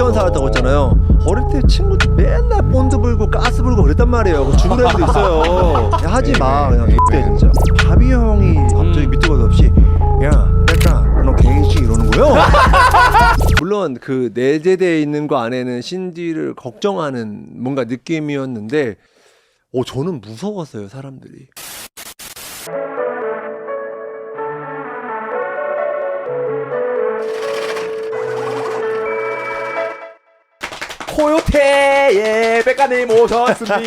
이태원 살았다고 했잖아요. 어릴 때 친구들 맨날 본드 불고 가스 불고 그랬단 말이에요. 죽은 애들도 있어요. 야, 하지 마 그냥 이때 진짜. 바비 형이 갑자기 밑도 끝도 없이 야 백가 너 개인식 이러는 거요. 물론 그 내재되어 있는 거 안에는 신디를 걱정하는 뭔가 느낌이었는데 저는 무서웠어요 사람들이. 코요테의 백가님 오셨습니다.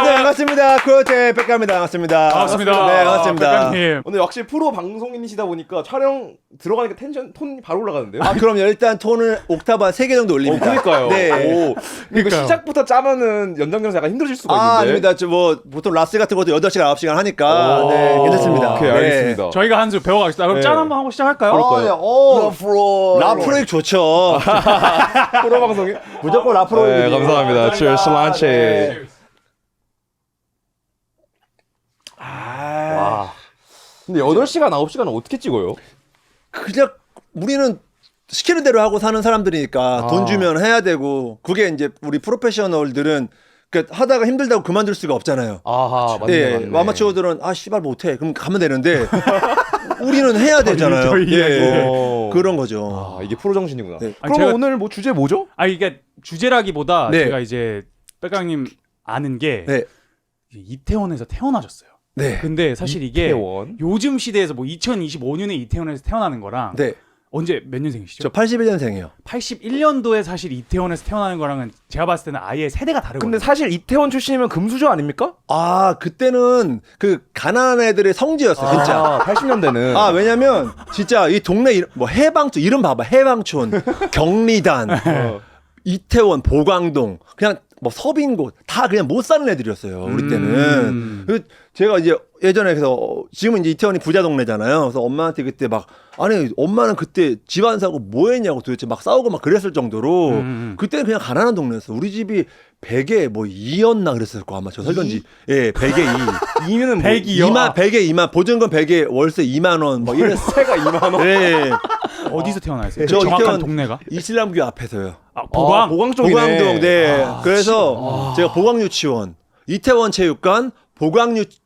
네, 반갑습니다. 코요테 백가입니다. 반갑습니다. 반갑습니다. 네, 반갑습니다. 백가님. 오늘 역시 프로 방송인이시다 보니까 촬영 들어가니까 톤이 바로 올라가는데요. 아, 그럼 일단 톤을 옥타브 한 3개 정도 올립니다. 그러니까요. 네. 오, 이거 시작부터 짜면은 연장전에서 약간 힘드실 수가 있는데. 아닙니다. 뭐 보통 라스 같은 것도 8시간, 9시간 하니까 오. 네, 괜찮습니다. 오케이, 네. 알겠습니다. 저희가 한 수 배워가겠습니다. 그럼 네. 짠 한번 하고 시작할까요? 그럴까요? 라프로익 좋죠. 프로 방송인. 무조건 라프로익. 네, 감사합니다. Cheers, 란체. 네. 와. 근데 8시간, 9시간은 어떻게 찍어요? 그냥 우리는 시키는 대로 하고 사는 사람들이니까 돈 주면 해야 되고 그게 이제 우리 프로페셔널들은 하다가 힘들다고 그만둘 수가 없잖아요. 아하, 맞네, 예, 맞네. 아마추어들은 씨발 못해 그럼 가면 되는데 우리는 해야 되잖아요. 저희 예, 어. 그런 거죠. 이게 프로 정신이구나. 네. 그럼 제가- 오늘 뭐 주제 뭐죠? 이게 주제라기보다 네. 제가 이제 백강님 아는 게 네, 이태원에서 태어나셨어요. 네, 근데 사실 이게 이태원. 요즘 시대에서 뭐 2025년에 이태원에서 태어나는 거랑 네. 언제 몇 년생이시죠? 저 81년생이에요. 81년도에 사실 이태원에서 태어나는 거랑은 제가 봤을 때는 아예 세대가 다르거든요. 근데 사실 이태원 출신이면 금수저 아닙니까? 그때는 그 가난한 애들의 성지였어요, 진짜. 80년대는. 왜냐면 진짜 이 동네 뭐 해방촌 이름 봐봐, 해방촌, 경리단, 이태원, 보광동, 그냥 뭐 서빈곳 다 그냥 못 사는 애들이었어요. 우리 때는. 그 제가 이제 예전에 그래서 지금은 이제 이태원이 부자 동네잖아요. 그래서 엄마한테 그때 막 아니 엄마는 그때 집 안 사고 뭐 했냐고 도대체 막 싸우고 막 그랬을 정도로 그때는 그냥 가난한 동네였어. 우리 집이 100에 뭐 2였나 그랬을 거 아마 저 살던 집. 예, 100에 2. 2면은 100이요? 100에 2만 보증금 100에 월세 2만 원 뭐 이랬어. 세가 2만 원. 네. 어디서 태어나셨어요? 저 정확한 이태원 동네가? 이슬람교 앞에서요. 보광? 보광 쪽이네. 보광동. 네. 그래서 제가 보광유치원, 이태원 체육관,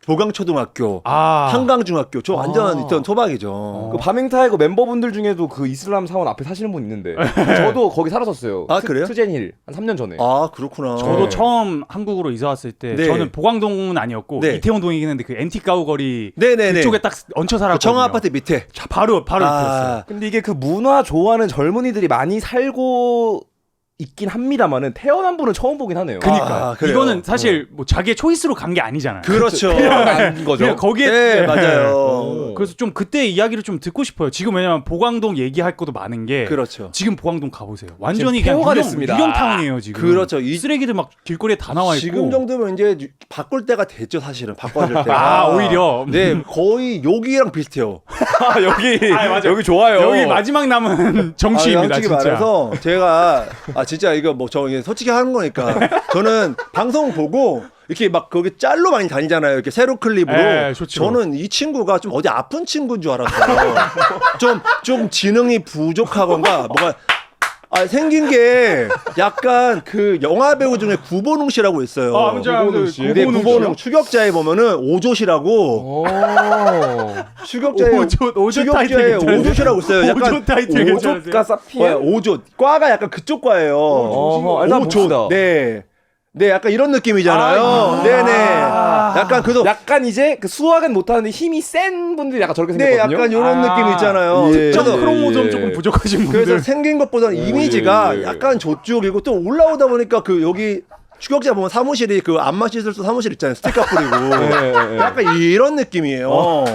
보광초등학교, 한강중학교. 저 완전 이태원 토박이죠. 그 밤행타이거 멤버분들 중에도 그 이슬람 사원 앞에 사시는 분 있는데 저도 거기 살았었어요. 그래요? 트젠힐 한 3년 전에. 그렇구나. 저도 네. 처음 한국으로 이사 왔을 때 네. 저는 보광동은 아니었고 네. 이태원동이긴 했는데 그 엔티가우거리 네네네. 그쪽에 딱 얹혀 살았거든요. 청아아파트 밑에. 바로 이태였어요. 근데 이게 그 문화 좋아하는 젊은이들이 많이 살고 있긴 합니다만은 태어난 분은 처음 보긴 하네요. 그러니까 그래요? 이거는 사실 뭐 자기의 초이스로 간 게 아니잖아요. 그렇죠. 태어난 거죠. 그냥 거기에 네, 맞아요. 그래서 좀 그때 이야기를 좀 듣고 싶어요. 지금 왜냐면 보광동 얘기할 것도 많은 게 그렇죠. 지금 보광동 가보세요. 완전히 지금 그냥 폐허가 됐습니다. 유령타운이에요 지금. 그렇죠. 이 쓰레기들 막 길거리에 다 나와 있고. 지금 정도면 이제 바꿀 때가 됐죠, 사실은. 바꿔줄 때가. 오히려. 네, 거의 여기랑 비슷해요. 여기 맞아. 여기 좋아요. 여기 마지막 남은 정치입니다. 솔직히 진짜. 말해서 제가 진짜 이거 뭐 저 솔직히 하는 거니까 저는 방송 보고 이렇게 막 거기 짤로 많이 다니잖아요. 이렇게 세로 클립으로. 네, 좋죠. 저는 이 친구가 좀 어디 아픈 친구인 줄 알았어요. 좀 지능이 부족하건가 뭐가 생긴 게 약간 그 영화 배우 중에 구본웅 씨라고 있어요. 구본웅 씨. 네, 구본웅 추격자에 보면은 오조시라고. 추격자의 오조 타이틀 추격자의 괜찮으세요? 오조시라고 있어요. 약간 오조 타이틀 괜찮으세요? 오조가 사피엔. 오조 과가 약간 그쪽 과예요. 일단 봅시다. 네. 네, 약간 이런 느낌이잖아요. 네네. 약간 그래도 약간 이제 그 수학은 못하는데 힘이 센 분들이 약간 저렇게 네, 생겼거든요. 약간 이런 느낌 있잖아요. 예. 점 그래서 크로모좀 조금 부족하신 분들. 그래서 생긴 것보다는 이미지가 예. 약간 저쪽이고 또 올라오다 보니까 그 여기 추격자 보면 사무실이 그 안마시술소 사무실 있잖아요. 스티커 뿌리고. 약간 이런 느낌이에요.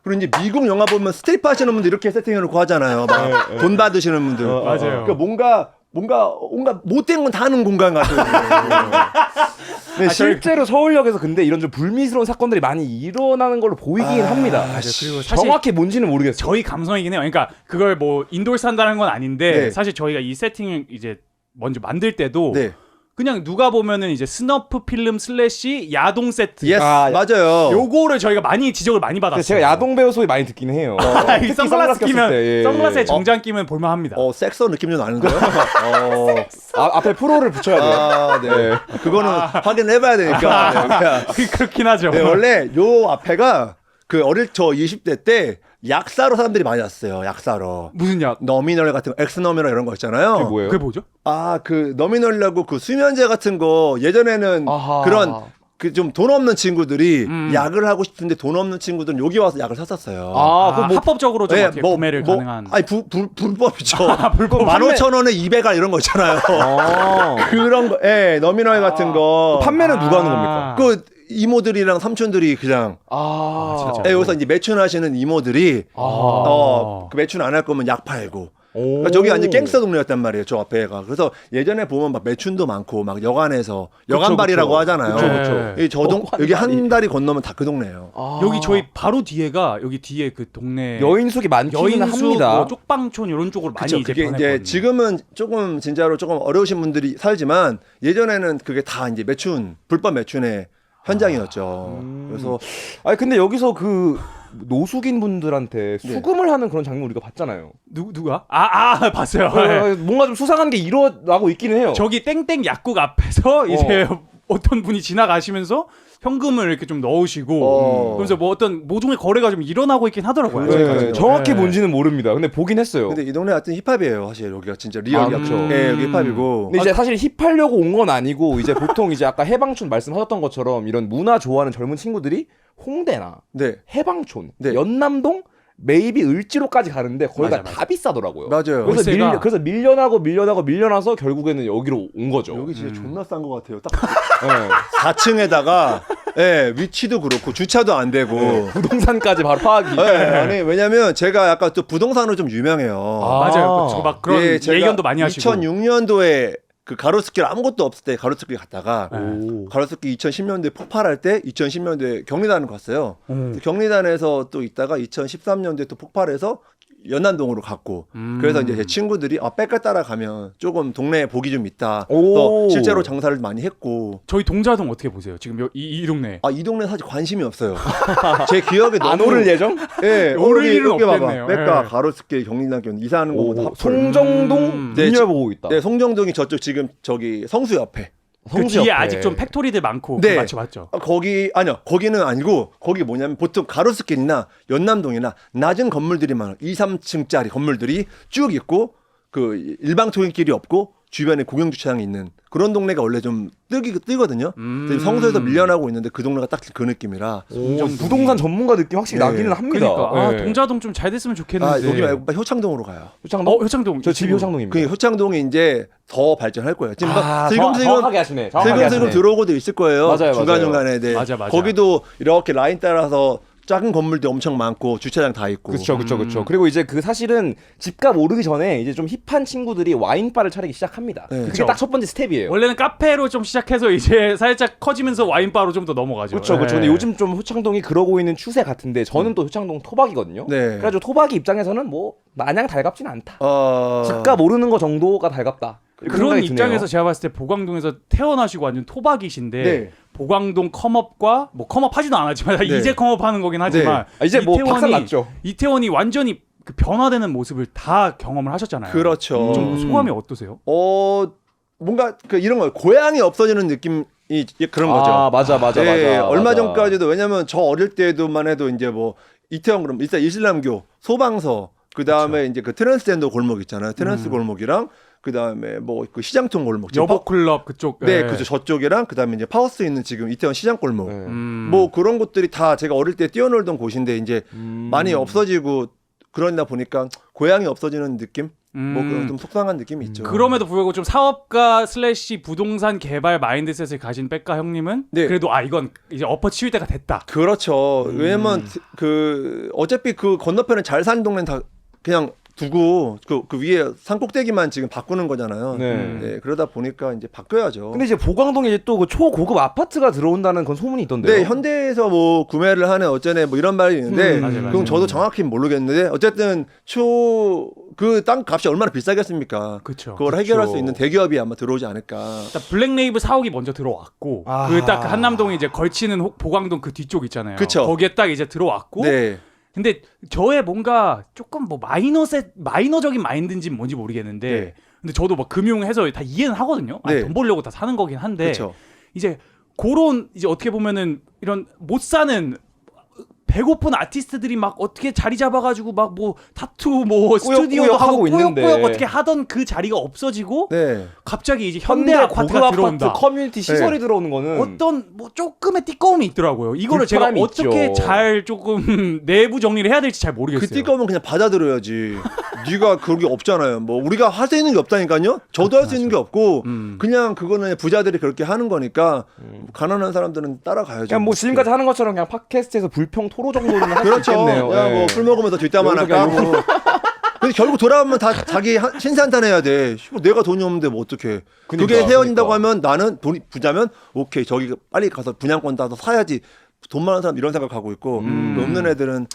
그리고 이제 미국 영화 보면 스트립 하시는 분들 이렇게 세팅해놓고 하잖아요. 막 돈 받으시는 분들. 맞아요. 그러니까 뭔가 못된 건 다 하는 공간 같아요. 네, 실제로 서울역에서 근데 이런 좀 불미스러운 사건들이 많이 일어나는 걸로 보이긴 합니다. 그리고 사실 정확히 뭔지는 모르겠어요. 저희 감성이긴 해요. 그러니까 그걸 뭐 인도에서 한다는 건 아닌데 네. 사실 저희가 이 세팅을 이제 먼저 만들 때도 네. 그냥 누가 보면은 이제 스너프 필름 슬래시 야동 세트. 예스, 아, 맞아요. 요거를 저희가 많이 지적을 많이 받았어요. 제가 야동 배우 소리 많이 듣긴 해요. 이 선글라스 꼈을 끼면 때, 예. 선글라스에 정장 끼면 볼만합니다. 섹서 느낌 좀 나는데요? 앞에 프로를 붙여야 돼요. 아, 네. 네. 그거는 확인해봐야 되니까. 네, 그냥. 그렇긴 하죠. 네, 원래 요 앞에가 그 저 20대 때 약사로 사람들이 많이 왔어요. 약사로. 무슨 약? 너미널 같은 거, 엑스너미널 이런 거 있잖아요. 그게 뭐예요? 그게 뭐죠? 아, 그 너미널이라고 그 수면제 같은 거 예전에는 아하. 그런 그 좀 돈 없는 친구들이 약을 하고 싶은데 돈 없는 친구들은 여기 와서 약을 샀었어요. 아, 합법적으로 좀 예, 어떻게 구매를 가능한. 아니 불법이죠. 불법 15,000원에 200알 이런 거 있잖아요. 그런 거, 예, 너미널 같은 거. 판매는 누가 하는 겁니까? 그 이모들이랑 삼촌들이 그냥 진짜. 예, 여기서 이제 매춘하시는 이모들이 아. 그 매춘 안 할 거면 약 팔고. 오. 그러니까 저기 완전 갱스터 동네였단 말이에요. 저 앞에가. 그래서 예전에 보면 막 매춘도 많고 막 여관에서 여관발이라고 그쵸. 하잖아요. 그쵸, 그쵸. 이 저동 여기 한 다리 건너면 다 그 동네예요. 여기 저희 바로 뒤에가 여기 뒤에 그 동네 여인숙이 많기는 여인숙, 합니다. 뭐 쪽방촌 이런 쪽으로 많이 그쵸. 이제 그게 변했거든요. 이제 지금은 조금 진짜로 조금 어려우신 분들이 살지만 예전에는 그게 다 이제 매춘 불법 매춘의 현장이었죠. 그래서 아니 근데 여기서 그 노숙인 분들한테 네. 수금을 하는 그런 장면 우리가 봤잖아요. 누가? 봤어요. 뭔가 좀 수상한 게 일어나고 있기는 해요. 저기 땡땡 약국 앞에서 이제 어떤 분이 지나가시면서 현금을 이렇게 좀 넣으시고 그래서 뭐 어떤 모종의 거래가 좀 일어나고 있긴 하더라고요. 네, 아직까지도. 정확히 네. 뭔지는 모릅니다. 근데 보긴 했어요. 근데 이 동네 하여튼 힙합이에요. 사실 여기가 진짜 리얼 그쵸. 예, 여기 힙합이고. 근데 이제 사실 힙하려고 온 건 아니고 이제 보통 이제 아까 해방촌 말씀하셨던 것처럼 이런 문화 좋아하는 젊은 친구들이 홍대나 네. 해방촌, 네. 연남동, 메이비 을지로까지 가는데 거기가 맞아. 다 비싸더라고요. 맞아요. 그래서, 월세가- 그래서 밀려나서 결국에는 여기로 온 거죠. 여기 진짜 존나 싼 것 같아요. 딱 네. 4층에다가 예, 위치도 그렇고 주차도 안 되고. 부동산까지 바로 파악이. 예, 아니 왜냐면 제가 약간 또 부동산으로 좀 유명해요. 맞아요. 저 막 그런 예, 제가 예견도 많이 하시고. 2006년도에 그 가로수길 아무것도 없을 때 가로수길 갔다가 오. 가로수길 2010년도에 폭발할 때 2010년도에 경리단을 갔어요. 경리단에서 또 있다가 2013년도에 또 폭발해서 연남동으로 갔고 그래서 이제 제 친구들이 백가 따라가면 조금 동네에 복이 좀 있다. 오. 또 실제로 장사를 많이 했고 저희 동자동 어떻게 보세요? 지금 이 동네. 이 동네 사실 관심이 없어요. 제 기억에 안 너무 오를 예정? 예, 오를 일은 여기 봐봐. 없겠네요. 백가 예. 가로수길 경리단 이사하는 거보다 오, 합풀. 송정동 네, 눈여보고 있다. 네, 송정동이 저쪽 지금 저기 성수 옆에. 그 성수 뒤에 옆에. 아직 좀 팩토리들 많고 네. 맞죠. 거기 아니요 거기는 아니고 거기 뭐냐면 보통 가로수길이나 연남동이나 낮은 건물들이 많아 2, 3층짜리 건물들이 쭉 있고 그 일방 통행길이 없고 주변에 공영 주차장이 있는 그런 동네가 원래 좀 뜨거든요. 지금 성수에서 밀려나고 있는데 그 동네가 딱 그 느낌이라. 오, 부동산 전문가 느낌 확실히 네. 나기는 합니다. 그러니까 네. 동자동 좀 잘 됐으면 좋겠는데. 여기 말고 효창동으로 가요. 효창동? 효창동. 저 집이 효창동입니다. 그 효창동이 이제 더 발전할 거예요. 지금 정확하게 하시네. 슬금슬금 들어오고도 있을 거예요. 맞아요, 중간중간에. 네. 맞아. 거기도 이렇게 라인 따라서 작은 건물도 엄청 많고 주차장 다 있고. 그렇죠. 그리고 이제 그 사실은 집값 오르기 전에 이제 좀 힙한 친구들이 와인바를 차리기 시작합니다. 네. 그게 그쵸. 딱 첫 번째 스텝이에요. 원래는 카페로 좀 시작해서 이제 살짝 커지면서 와인바로 좀 더 넘어가죠. 그렇죠. 네. 근데 요즘 좀 효창동이 그러고 있는 추세 같은데 저는 또 효창동 토박이거든요. 네. 그래가지고 토박이 입장에서는 뭐 마냥 달갑진 않다. 어... 집값 오르는 거 정도가 달갑다. 그런 생각이 입장에서 드네요. 제가 봤을 때 보광동에서 태어나시고 완전 토박이신데 네. 보광동 컴업과 뭐 컴업 하지도 않았지만 네. 이제 컴업하는 거긴 하지만 이제 뭐 박살 났죠. 이태원이 완전히 그 변화되는 모습을 다 경험을 하셨잖아요. 그렇죠. 좀 소감이 어떠세요? 뭔가 그 이런 거 고향이 없어지는 느낌이 그런 거죠. 맞아. 얼마 맞아. 전까지도 왜냐면 저 어릴 때도만 해도 이제 뭐 이태원 그럼 일단 이슬람교 소방서 그 다음에 이제 그 트랜스젠더 골목 있잖아요. 트랜스 골목이랑 그 다음에 뭐 그 시장통 골목. 여보클럽 그쪽. 네, 그죠. 저쪽이랑 그 다음에 이제 파워스 있는 지금 이태원 시장 골목. 네. 뭐 그런 곳들이 다 제가 어릴 때 뛰어놀던 곳인데 이제 많이 없어지고 그러다 보니까 고향이 없어지는 느낌? 뭐 그런 좀 속상한 느낌이 있죠. 그럼에도 불구하고 좀 사업가 슬래시 부동산 개발 마인드셋을 가진 백가 형님은 네. 그래도 이건 이제 엎어 치울 때가 됐다. 그렇죠. 왜냐면 그 어차피 그 건너편에 잘 사는 동네는 다 그냥 두고 그 위에 산꼭대기만 지금 바꾸는 거잖아요. 네. 네, 그러다 보니까 이제 바뀌어야죠. 근데 이제 보광동에 이제 또 그 초고급 아파트가 들어온다는 그런 소문이 있던데요. 네, 현대에서 뭐 구매를 하는 어쩌네 뭐 이런 말이 있는데 맞아요, 맞아요. 그건 저도 정확히 모르겠는데 어쨌든 그 땅 값이 얼마나 비싸겠습니까? 그쵸. 그걸 해결할 수 있는 대기업이 아마 들어오지 않을까. 일단 블랙레이블 사옥이 먼저 들어왔고 아. 그 딱 한남동에 이제 걸치는 보광동 그 뒤쪽 있잖아요. 그쵸. 거기에 딱 이제 들어왔고 네. 근데 저의 뭔가 조금 뭐 마이너적인 마인드인지는 뭔지 모르겠는데 네. 근데 저도 막 금융해서 다 이해는 하거든요. 아니, 네. 돈 벌려고 다 사는 거긴 한데 그렇죠. 이제 그런 이제 어떻게 보면은 이런 못 사는 배고픈 아티스트들이 막 어떻게 자리 잡아가지고 막 뭐 타투 뭐 스튜디오도 하고 하고 있는데. 꾸역꾸역 어떻게 하던 그 자리가 없어지고 네. 갑자기 이제 현대 현대 아파트가 고급 들어온다. 아파트 커뮤니티 시설이 들어오는 거는 어떤 뭐 조금의 띠꺼움이 있더라고요. 이거를 제가 불편함이 어떻게 있죠. 잘 조금 내부 정리를 해야 될지 잘 모르겠어요. 그 띠꺼우면 그냥 받아들여야지. 네가 그런 게 없잖아요. 뭐 우리가 할 수 있는 게 없다니까요. 저도 할 수 있는 게 없고 그냥 그거는 부자들이 그렇게 하는 거니까 가난한 사람들은 따라가야죠. 그냥 뭐 지금까지 하는 것처럼 그냥 팟캐스트에서 불평 토로 정도는 할 수 그렇죠. 있겠네요. 야, 예. 뭐 술 먹으면서 뒷담화 여기서 할까? 뭐. 근데 결국 돌아오면 다 자기 신세한탄해야 돼. 내가 돈이 없는데 뭐 어떡해. 그게 그러니까. 헤어진다고 하면 나는 돈이 부자면 오케이 저기 빨리 가서 분양권 따서 사야지. 돈 많은 사람 이런 생각하고 있고 그 없는 애들은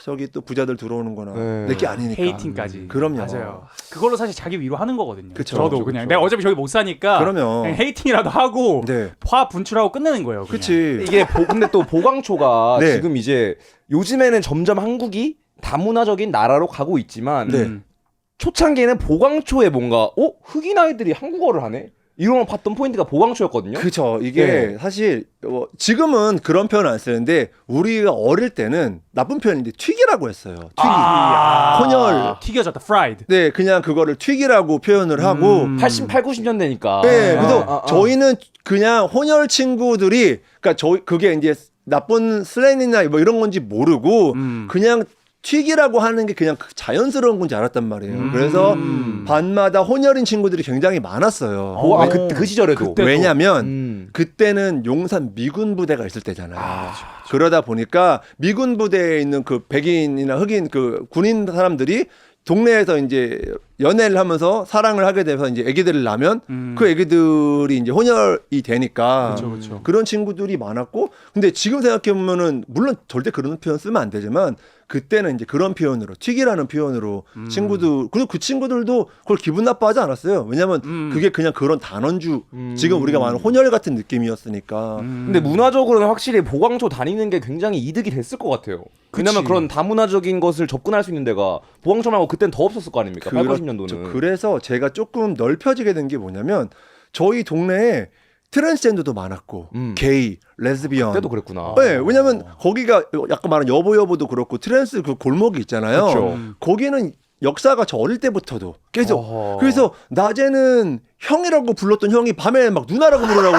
저기 또 부자들 들어오는구나. 네. 내게 아니니까. 헤이팅까지. 그럼요. 맞아요. 그걸로 사실 자기 위로하는 거거든요. 그쵸. 저도 그쵸, 그냥 그쵸. 내가 어차피 저기 못 사니까 그럼요. 그냥 헤이팅이라도 하고 네. 화 분출하고 끝내는 거예요. 그냥. 그치. 이게 근데 또 보광초가 네. 지금 이제 요즘에는 점점 한국이 다문화적인 나라로 가고 있지만 네. 초창기에는 보광초에 뭔가 흑인 아이들이 한국어를 하네? 이런 걸 봤던 포인트가 보광초였거든요. 그쵸. 이게 네. 사실 지금은 그런 표현 안 쓰는데 우리가 어릴 때는 나쁜 표현인데 튀기라고 했어요. 튀기. 혼혈. 튀겨졌다. 프라이드. 네, 그냥 그거를 튀기라고 표현을 하고 88, 90년대니까. 네, 그래서 저희는 그냥 혼혈 친구들이 그러니까 그게 이제 나쁜 슬랭이나 뭐 이런 건지 모르고 그냥 튀기라고 하는 게 그냥 자연스러운 건지 알았단 말이에요. 그래서 반마다 혼혈인 친구들이 굉장히 많았어요. 그 시절에도. 그때도. 왜냐면 그때는 용산 미군 부대가 있을 때잖아요. 그러다 보니까 미군 부대에 있는 그 백인이나 흑인 그 군인 사람들이 동네에서 이제 연애를 하면서 사랑을 하게 돼서 이제 아기들을 낳으면 그 아기들이 이제 혼혈이 되니까 그쵸. 그런 친구들이 많았고 근데 지금 생각해 보면은 물론 절대 그런 표현 쓰면 안 되지만 그때는 이제 그런 표현으로 튀기라는 표현으로 친구들 그리고 그 친구들도 그걸 기분 나빠하지 않았어요. 왜냐면 그게 그냥 그런 단원주 지금 우리가 말하는 혼혈 같은 느낌이었으니까. 근데 문화적으로는 확실히 보광초 다니는 게 굉장히 이득이 됐을 것 같아요. 왜냐면 그런 다문화적인 것을 접근할 수 있는 데가 보광초 말고 그땐 더 없었을 거 아닙니까? 8, 90년도는. 그래서 제가 조금 넓혀지게 된 게 뭐냐면 저희 동네에 트랜스젠더도 많았고 게이, 레즈비언. 그때도 그랬구나. 네, 왜냐면 거기가 약간 말하는 여보여보도 그렇고 트랜스 그 골목이 있잖아요. 그쵸. 거기는 역사가 저 어릴 때부터도 계속 어허. 그래서 낮에는 형이라고 불렀던 형이 밤에 막 누나라고 부르라고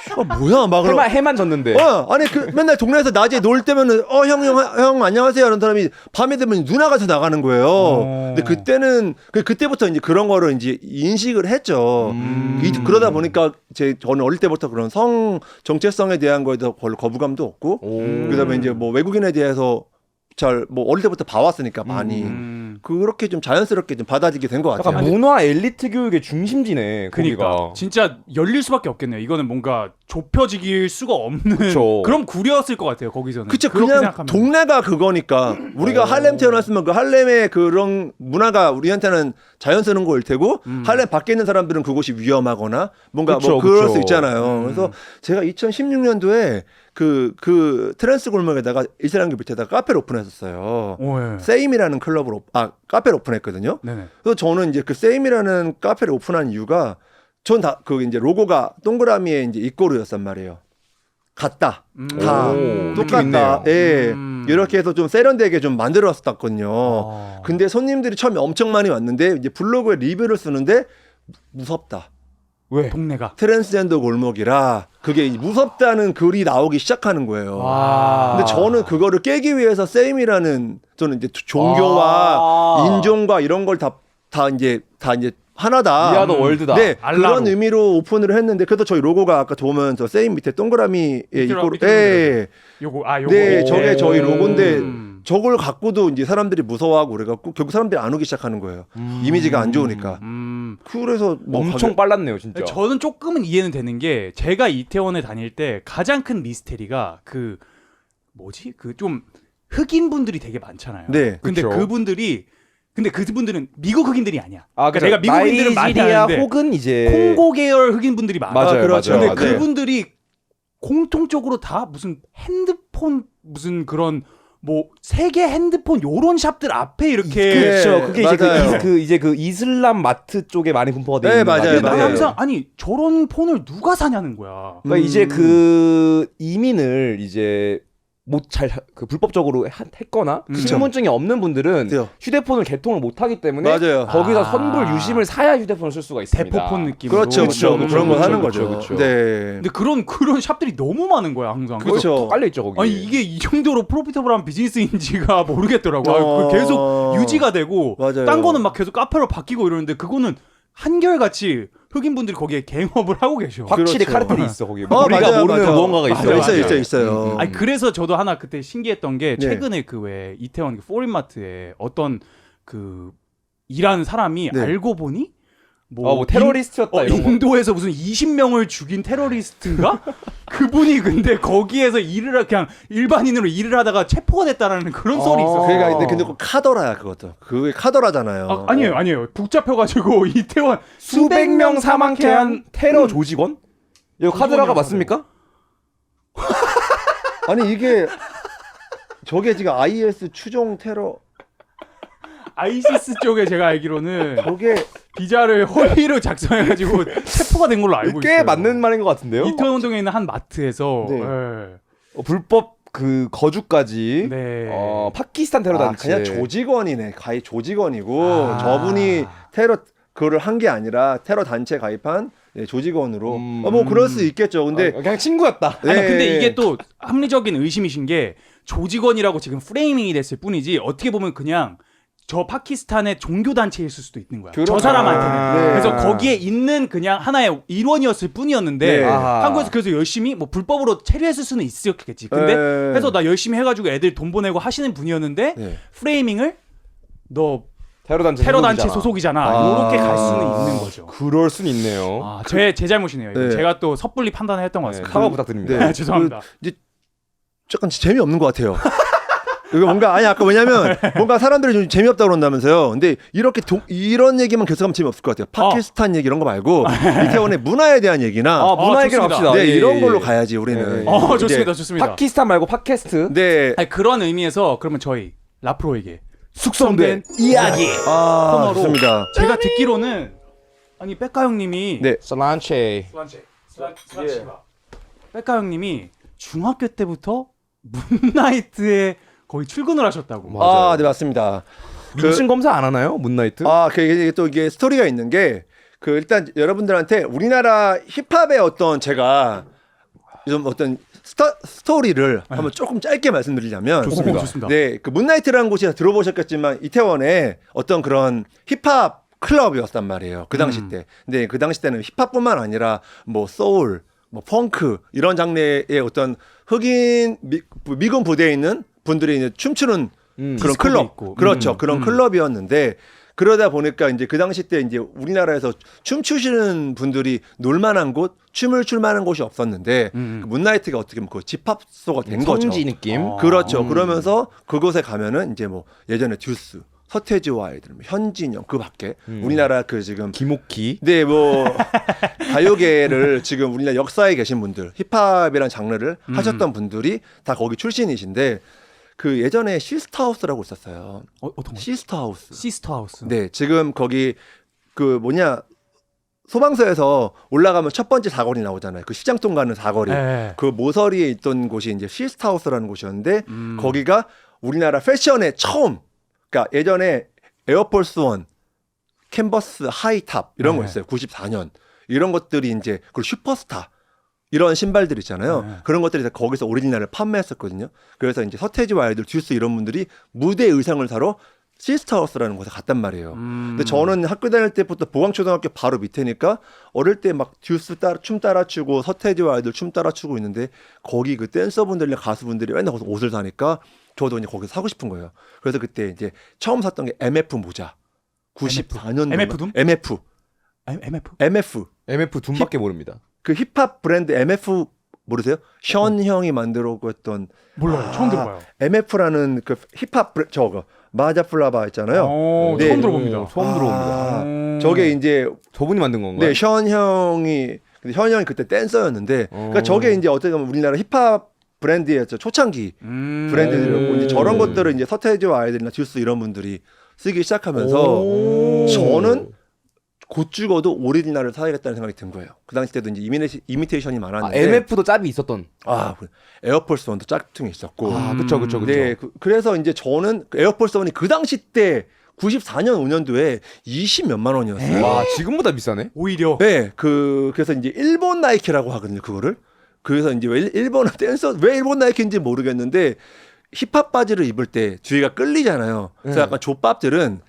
그러고 뭐야 막 그러 해만 졌는데. 아니 그 맨날 동네에서 낮에 놀 때면은 형 안녕하세요 이런 사람이 밤에 되면 누나 가서 나가는 거예요. 근데 그때는 그때부터 이제 그런 거를 이제 인식을 했죠. 그러다 보니까 저는 어릴 때부터 그런 성 정체성에 대한 거에 대해서 별로 거부감도 없고 그다음에 이제 뭐 외국인에 대해서 잘 뭐 어릴 때부터 봐왔으니까 많이 그렇게 좀 자연스럽게 좀 받아들이게 된 것 같아요. 약간 문화 엘리트 교육의 중심지네. 그러니까 거기가. 진짜 열릴 수밖에 없겠네요. 이거는 뭔가 좁혀질 수가 없는 그쵸. 그런 구려였을 것 같아요. 거기서는. 그쵸. 그렇게 그냥 생각하면. 동네가 그거니까 우리가 할렘 태어났으면 그 할렘의 그런 문화가 우리한테는 자연스러운 거일 테고 할렘 밖에 있는 사람들은 그곳이 위험하거나 뭔가 그쵸, 뭐 그럴 그쵸. 수 있잖아요. 그래서 제가 2016년도에 그 트랜스 골목에다가 이슬람교 밑에다가 카페를 오픈했었어요. 오, 예. 세임이라는 클럽을 카페를 오픈했거든요. 네네. 그래서 저는 이제 그 세임이라는 카페를 오픈한 이유가 전 다 그 이제 로고가 동그라미에 이제 입고르였단 말이에요. 같다. 다 오, 느낌 똑같다. 있네요. 예. 이렇게 해서 좀 세련되게 좀 만들었었거든요. 아. 근데 손님들이 처음에 엄청 많이 왔는데 이제 블로그에 리뷰를 쓰는데 무섭다. 왜? 동네가. 트랜스젠더 골목이라 그게 이제 무섭다는 글이 나오기 시작하는 거예요. 아. 근데 저는 그거를 깨기 위해서 세임이라는 저는 이제 종교와 인종과 이런 걸 다 이제 하나다. We are the world다. 네, 알라로. 그런 의미로 오픈을 했는데 그래서 저희 로고가 아까 보면 저 세임 밑에 동그라미에 밑으로 있고 밑으로 예. 요거 요거. 네, 저게 저희 로고인데 저걸 갖고도 이제 사람들이 무서워하고 그래갖고 결국 사람들이 안 오기 시작하는 거예요. 이미지가 안 좋으니까. 그래서 뭐 엄청 빨랐네요, 진짜. 저는 조금은 이해는 되는 게 제가 이태원에 다닐 때 가장 큰 미스테리가 그 뭐지? 그 좀 흑인 분들이 되게 많잖아요. 네, 근데 그쵸. 그분들은 미국 흑인들이 아니야. 아, 그러니까 내가 미국 흑인들은 많이 나이지리아 아는데 혹은 이제 콩고 계열 흑인분들이 많아. 맞아요, 그렇죠. 맞아요. 근데 네. 그분들이 공통적으로 다 무슨 핸드폰 무슨 그런 뭐 세계 핸드폰 요런 샵들 앞에 이렇게 그렇죠. 그게 이제 맞아요. 이제 그 이슬람 마트 쪽에 많이 분포가 돼 네, 있는 거 맞아요, 근데 같아요. 난 맞아요. 항상 아니 저런 폰을 누가 사냐는 거야. 그러니까 이제 그 이민을 이제 못 잘 그 불법적으로 했거나 그쵸. 신분증이 없는 분들은 그래요. 휴대폰을 개통을 못 하기 때문에 맞아요. 거기서 아. 선불 유심을 사야 휴대폰을 쓸 수가 있습니다. 대포폰 느낌으로. 그렇죠, 그렇죠. 그쵸, 그런 거 그쵸, 하는 그쵸, 거죠. 그쵸. 네. 근데 그런 샵들이 너무 많은 거야 항상. 그래서 그렇죠. 깔려 있죠 거기. 아니 이게 이 정도로 프로피터블한 비즈니스인지가 모르겠더라고. 그 계속 유지가 되고 맞아요. 딴 거는 막 계속 카페로 바뀌고 이러는데 그거는 한결같이 흑인분들이 거기에 개업을 하고 계셔. 확실히 그렇죠. 카르텔이 있어 거기. 우리가 맞아요, 모르는 맞아요. 무언가가 있어요. 맞아요, 있어요, 있어요. 아니 그래서 저도 하나 그때 신기했던 게 네. 최근에 그 왜 이태원 포린마트에 어떤 그 일하는 사람이 네. 알고 보니 뭐 테러리스트였다 이런 거. 인도에서 무슨 20명을 죽인 테러리스트인가? 그분이 근데 거기에서 그냥 일반인으로 일을 하다가 체포가 됐다라는 그런 썰이 있었어요. 그러니까 근데 꼭 카더라야 그것도. 그게 카더라잖아요. 아니에요. 북잡혀가지고 이태원 수백 명 사망케 한 테러 조직원? 이거 카드라가 조직원이라고 맞습니까? 아니 이게 저게 지금 IS 추종 테러 아이시스 쪽에 제가 알기로는 저게 비자를 허위로 작성해가지고 체포가 된 걸로 알고 꽤 있어요. 맞는 말인 것 같은데요? 이태원 동에 있는 한 마트에서 네. 예. 불법 그 거주까지 네. 파키스탄 테러 단체. 그냥 조직원이네. 가입 조직원이고 아. 저분이 테러 그거를 한 게 아니라 테러 단체 가입한 조직원으로 뭐 그럴 수 있겠죠. 근데 그냥 친구였다. 네. 아니 근데 이게 또 합리적인 의심이신 게 조직원이라고 지금 프레이밍이 됐을 뿐이지 어떻게 보면 그냥 저 파키스탄의 종교 단체일 수도 있는 거야. 저 그렇죠. 사람한테는. 네. 그래서 거기에 있는 그냥 하나의 일원이었을 뿐이었는데 네. 아하. 한국에서 그래서 열심히 뭐 불법으로 체류했을 수는 있었겠지. 근데 네. 해서 나 열심히 해가지고 애들 돈 보내고 하시는 분이었는데 네. 프레이밍을 너 테러 단체 테러 단체 소속이잖아. 이렇게 갈 수는 있는 거죠. 그럴 순 있네요. 아, 제 잘못이네요. 이거. 네. 제가 또 섣불리 판단을 했던 것 네, 같습니다. 사과 부탁드립니다. 네. 죄송합니다. 이제 약간 재미없는 것 같아요. 이거 뭔가 아니 아까 왜냐면 뭔가 사람들이 좀 재미없다 그런다면서요. 근데 이렇게 이런 얘기만 계속하면 재미없을 것 같아요. 파키스탄 얘기 이런 거 말고 이태원의 문화에 대한 얘기나 문화 얘기를 좋습니다. 합시다. 네, 예, 이런 예, 걸로 예. 가야지 우리는. 네. 좋습니다. 좋습니다. 파키스탄 말고 팟캐스트. 네. 아니, 그런 의미에서 그러면 저희 라프로에게 숙성된 이야기. 아, 코너로 좋습니다. 제가 듣기로는 아니 백가 형님이 네. 슬란체. 백가 형님이 중학교 때부터 문나이트에 거의 출근을 하셨다고. 맞아요. 아, 네 맞습니다. 민증 검사 안 하나요? 문나이트? 또 이게 스토리가 있는 게 그 일단 여러분들한테 우리나라 힙합의 어떤 제가 좀 어떤 스토리를 한번 조금 짧게 말씀드리자면 좋습니다. 좋습니다. 네, 그 문나이트라는 곳이 들어보셨겠지만 이태원에 어떤 그런 힙합 클럽이었단 말이에요. 그 당시 때. 근데 그 당시 때는 힙합뿐만 아니라 뭐 소울, 뭐 펑크 이런 장르의 어떤 흑인 미군 부대에 있는 분들이 이제 춤추는 그런 디스코도 클럽, 있고. 그렇죠. 그런 클럽이었는데 그러다 보니까 이제 그 당시 때 이제 우리나라에서 춤추시는 분들이 놀만한 곳, 춤을 출 만한 곳이 없었는데 그 문나이트가 어떻게 보면 그 집합소가 된 거죠. 성지 느낌. 그렇죠. 그러면서 그곳에 가면은 이제 뭐 예전에 듀스, 서태지와 아이들, 현진영 그 밖에 우리나라 그 지금 김옥희. 네, 뭐 가요계를 지금 우리나라 역사에 계신 분들, 힙합이라는 장르를 하셨던 분들이 다 거기 출신이신데 그 예전에 시스터하우스라고 있었어요. 어떤 거? 시스터하우스. 시스터하우스. 네, 지금 거기 그 소방서에서 올라가면 첫 번째 사거리 나오잖아요. 그 시장통 가는 사거리. 네. 그 모서리에 있던 곳이 이제 시스터하우스라는 곳이었는데 거기가 우리나라 패션의 처음. 그러니까 예전에 에어포스 원, 캔버스 하이탑 이런 거 네. 있어요. 94년. 이런 것들이 이제 그리고 슈퍼스타 이런 신발들 있잖아요. 네. 그런 것들이 다 거기서 오리지널을 판매했었거든요. 그래서 이제 서태지와 아이들, 듀스 이런 분들이 무대 의상을 사러 시스터하우스라는 곳에 갔단 말이에요. 근데 저는 학교 다닐 때부터 보광초등학교 바로 밑에니까 어릴 때 막 듀스 춤 따라 추고 서태지와 아이들 춤 따라 추고 있는데 거기 그 댄서분들이나 가수분들이 맨날 거기서 옷을 사니까 저도 이제 거기서 사고 싶은 거예요. 그래서 그때 이제 처음 샀던 게 MF 모자. 94년 MF 둠? MF MF. MF 둠밖에 모릅니다. 그 힙합 브랜드 MF 모르세요? 션 형이 만들었고 했던 몰라요. 처음 들어봐요. MF라는 그 힙합 저거 마자플라바 있잖아요. 네. 처음 들어봅니다. 처음 들어옵니다. 저게 이제 저분이 만든 건가요? 네, 션 형이 근데 현 형이 그때 댄서였는데 그러니까 저게 이제 어떻게 보면 우리나라 힙합 브랜드의 초창기 브랜드들이었고 이제 저런 것들을 이제 서태지와 아이들이나 듀스 이런 분들이 쓰기 시작하면서 저는 곧 죽어도 오리지널을 사야겠다는 생각이 든 거예요. 그 당시 때도 이제 이미테이션이 많았는데 MF도 짭이 있었던. 에어포스 원도 짝퉁이 있었고 그쵸. 네, 그래서 이제 저는 그 에어포스 원이 그 당시 때 94년 5년도에 20 몇만 원이었어요. 와, 지금보다 비싸네. 오히려. 네, 그래서 이제 일본 나이키라고 하거든요, 그거를. 그래서 이제 왜 일본 댄서 왜 일본 나이키인지 모르겠는데 힙합 바지를 입을 때 뒤가 끌리잖아요. 그래서 약간 족밥들은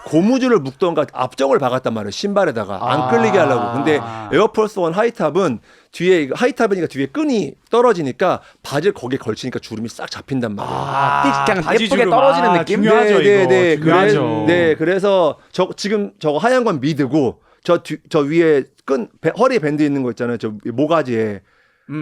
고무줄을 묶던가 앞정을 박았단 말이에요. 신발에다가 안 끌리게 하려고. 근데 에어포스 원 하이탑은 뒤에 하이탑이니까 뒤에 끈이 떨어지니까 바지를 거기에 걸치니까 주름이 싹 잡힌단 말이에요. 그냥 바지 예쁘게 주름. 떨어지는 느낌? 중요하죠, 이거. 중요하죠. 그래서 지금 저거 하얀 건 미드고 저 위에 허리에 밴드 있는 거 있잖아요. 저 모가지에.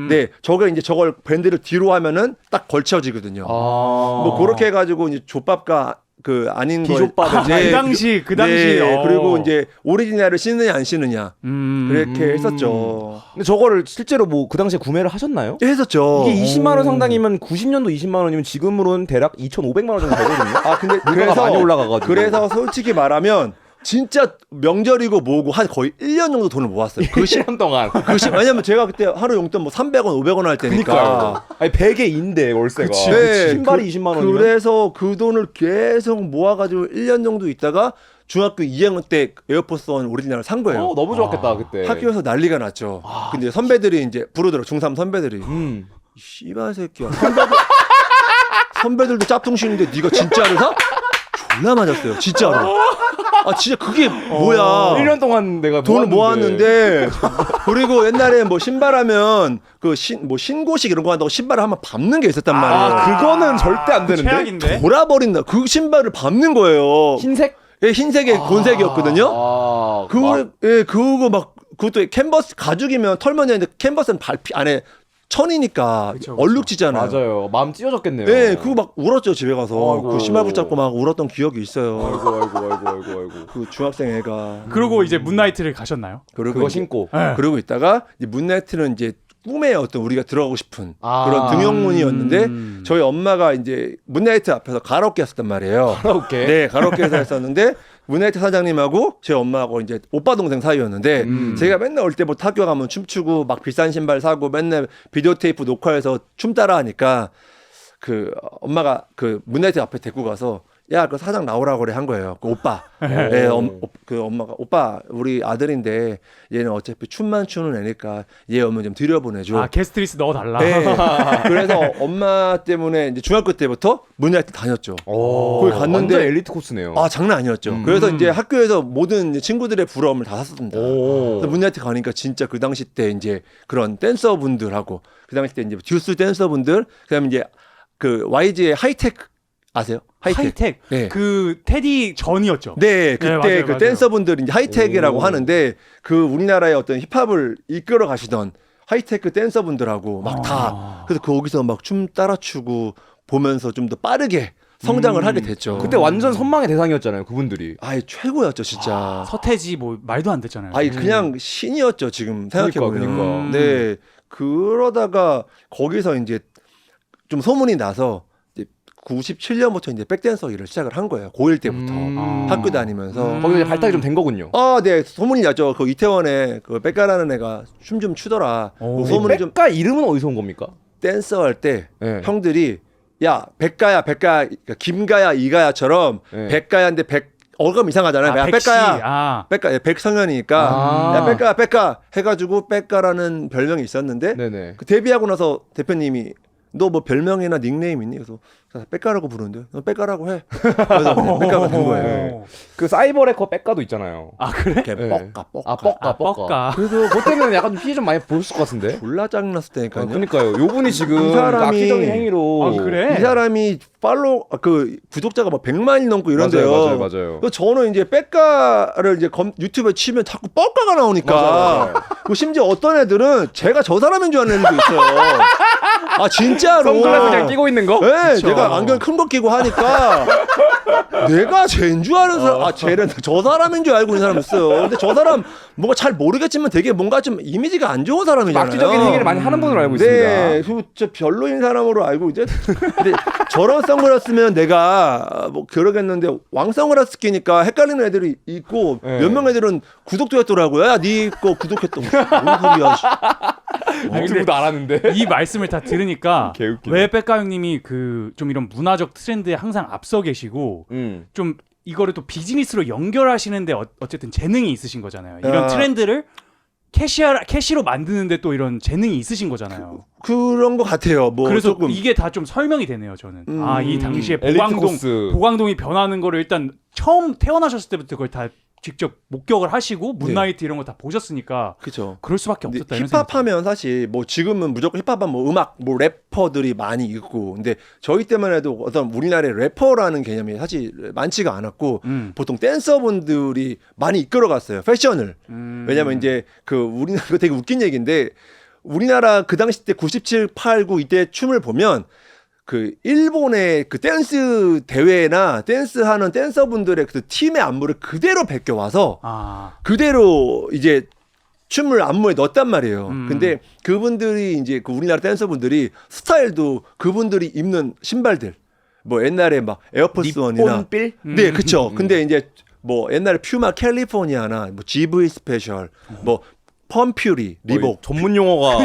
네, 저걸 밴드를 뒤로 하면은 딱 걸쳐지거든요. 뭐 그렇게 해가지고 이제 족밥과 그 아닌 비족밥을 그 당시. 그리고 이제 오리지널을 신느냐 안 신느냐 그렇게 했었죠. 근데 저거를 실제로 뭐 그 당시에 구매를 하셨나요? 했었죠. 이게 20만 원 상당이면 90년도 20만 원이면 지금으로는 대략 2,500만 원 정도 되거든요. 근데 물가가 많이 올라가가지고. 그래서 솔직히 말하면 진짜 명절이고 뭐고 한 거의 1년 정도 돈을 모았어요. 그 1년 동안. 왜냐면 제가 그때 하루 용돈 뭐 300원, 500원 할 때니까. 그러니까요. 아니 베개인데 월세가. 네, 신발이 20만 원이면. 그래서 그 돈을 계속 모아가지고 1년 정도 있다가 중학교 2학년 때 에어포스 원 오리지널을 산 거예요. 너무 좋았겠다 그때. 학교에서 난리가 났죠. 근데 선배들이 이제 부르더라. 중3 선배들이. 이 씨발 새끼야. 선배들도 짭퉁 쉬는데 네가 진짜를 사? 졸라 맞았어요. 진짜로. 진짜 그게 뭐야. 1년 동안 내가 돈을 모았는데 그리고 옛날에 뭐 신발하면 뭐 신고식 이런 거 한다고 신발을 한번 밟는 게 있었단 말이에요. 그거는 절대 안 되는데. 최악인데. 돌아버린다. 그 신발을 밟는 거예요. 흰색? 예, 흰색의 곤색이었거든요. 그거 막 그것도 캔버스 가죽이면 털면 되는데 캔버스는 안에 천이니까 그쵸. 얼룩지잖아요. 맞아요. 마음 찢어졌겠네요. 네, 그거 막 울었죠 집에 가서. 아이고. 그 신발 붙잡고 막 울었던 기억이 있어요. 아이고. 그 중학생 애가. 그리고 이제 문나이트를 가셨나요? 그리고 그거 이제- 신고. 네. 그러고 있다가 이제 문나이트는 이제 꿈의 어떤 우리가 들어가고 싶은 아. 그런 등용문이었는데 저희 엄마가 이제 문나이트 앞에서 가라오케 했었단 말이에요. 가라오케? 네, 가라오케에서 했었는데 문나이트 사장님하고 제 엄마하고 이제 오빠 동생 사이였는데 제가 맨날 올 때부터 학교 가면 춤추고 막 비싼 신발 사고 맨날 비디오 테이프 녹화해서 춤 따라 하니까 그 엄마가 그 문나이트 앞에 데리고 가서 야, 그 사장 나오라고 그래 한 거예요. 그 오빠. 네, 그 엄마가 오빠 우리 아들인데 얘는 어차피 춤만 추는 애니까 얘 오면 좀 들여보내줘. 게스트리스 넣어달라. 네. 그래서 엄마 때문에 이제 중학교 때부터 문야트 다녔죠. 거기 갔는데 완전 엘리트 코스네요. 장난 아니었죠. 그래서 이제 학교에서 모든 이제 친구들의 부러움을 다 샀습니다. 그래서 문야트 가니까 진짜 그 당시 때 이제 그런 댄서분들하고 그 당시 때 이제 듀스 댄서분들 그다음에 이제 그 YG의 하이텍 아세요? 하이텍. 네. 그 테디 전이었죠. 네, 그때 맞아요, 그 맞아요. 댄서분들이 이제 하이텍이라고 하는데 그 우리나라의 어떤 힙합을 이끌어 가시던 하이테크 댄서분들하고 막 다 그래서 거기서 막 춤 따라 추고 보면서 좀 더 빠르게 성장을 하게 됐죠. 그때 완전 선망의 대상이었잖아요, 그분들이. 아예 최고였죠, 진짜. 서태지 뭐 말도 안 됐잖아요. 아니 그냥 신이었죠, 지금 생각해 보면. 그러니까. 네, 그러다가 거기서 이제 좀 소문이 나서 97년부터 이제 백댄서 일을 시작을 한 거예요. 고1 때부터 학교 다니면서. 거기서 이제 발탁이 좀 된 거군요. 네, 소문이 났죠. 그 이태원에 그 백가라는 애가 춤 좀 추더라. 그 소문이 좀 백가 이름은 어디서 온 겁니까? 댄서 할 때 네. 형들이 야 백가야 그러니까 김가야 이가야처럼 네. 백가야인데 어감 이상하잖아요. 야 백씨. 백가야 백가 백성현이니까 야 백가 해가지고 백가라는 별명이 있었는데 네네. 그 데뷔하고 나서 대표님이 너 뭐 별명이나 닉네임 있니? 그래서 빽가라고 부르는데 너 빽가라고 해. 그래서 그냥 빽가가 된 거예요. 그 사이버래커 백가도 있잖아요. 아 그래? 이렇게 네. 뻑가 아 뻑가. 뻑가. 그래서 그때는 약간 좀 피해 좀 많이 보셨을 것 같은데. 졸라 짜증났을 때니까요. 그러니까요. 요분이 지금 이 사람이- 악의적인 행위로. 아 그래? 이 사람이 그 구독자가 뭐 100만이 넘고 이런데요. 맞아요. 그 저는 이제 빽가를 이제 유튜브에 치면 자꾸 뻑가가 나오니까. 맞아요. 그 심지어 어떤 애들은 제가 저 사람인 줄 아는 애들도 있어요. 아 진짜로. 선글라스 그냥 끼고 있는 거? 네, 그쵸. 내가 안경 큰 거 끼고 하니까 내가 쟤인 줄 아는 사람, 쟤는 저 사람인 줄 알고 있는 사람 있어요. 근데 저 사람 뭔가 잘 모르겠지만 되게 뭔가 좀 이미지가 안 좋은 사람이잖아요. 악의적인 행위를 많이 하는 분으로 알고 네, 있습니다. 저 별로인 사람으로 알고 이제 근데 저런 선글라스면 내가 뭐 그러겠는데 왕 선글라스 끼니까 헷갈리는 애들이 있고 네. 몇 명 애들은 구독도 했더라고요. 야, 네 거 구독했던 거. 뭔 소리야? 씨. 유튜브도 알았는데. 이 말씀을 다 들으니까 개웃기네. 왜 빽가 형님이 그 좀 이런 문화적 트렌드에 항상 앞서 계시고 좀 이거를 또 비즈니스로 연결하시는데 어쨌든 재능이 있으신 거잖아요. 이런 야. 트렌드를 캐시로 만드는데 또 이런 재능이 있으신 거잖아요. 그런 것 같아요. 뭐 그래서 조금 이게 다 좀 설명이 되네요. 저는 아 이 당시에 엘리트 코스. 보광동이 변하는 거를 일단 처음 태어나셨을 때부터 그걸 다 직접 목격을 하시고 문나이트 이런 거 다 보셨으니까 그렇죠. 그럴 수밖에 없었다. 이런 생각이 힙합하면 사실 뭐 지금은 무조건 힙합하면 뭐 음악 뭐 래퍼들이 많이 있고 근데 저희 때만 해도 어떤 우리나라의 래퍼라는 개념이 사실 많지가 않았고 보통 댄서분들이 많이 이끌어갔어요 패션을. 왜냐면 이제 그 우리나라 그거 되게 웃긴 얘기인데 우리나라 그 당시 때 97, 8, 9 이때 춤을 보면 그 일본의 그 댄스 대회나 댄스하는 댄서분들의 그 팀의 안무를 그대로 베껴와서 그대로 이제 춤을 안무에 넣었단 말이에요. 근데 그분들이 이제 그 우리나라 댄서분들이 스타일도 그분들이 입는 신발들 뭐 옛날에 막 에어포스 원이나 니폰빌? 네, 그렇죠. 근데 이제 뭐 옛날에 퓨마 캘리포니아나 뭐 GV 스페셜 뭐 펌퓨리, 리복 전문 용어가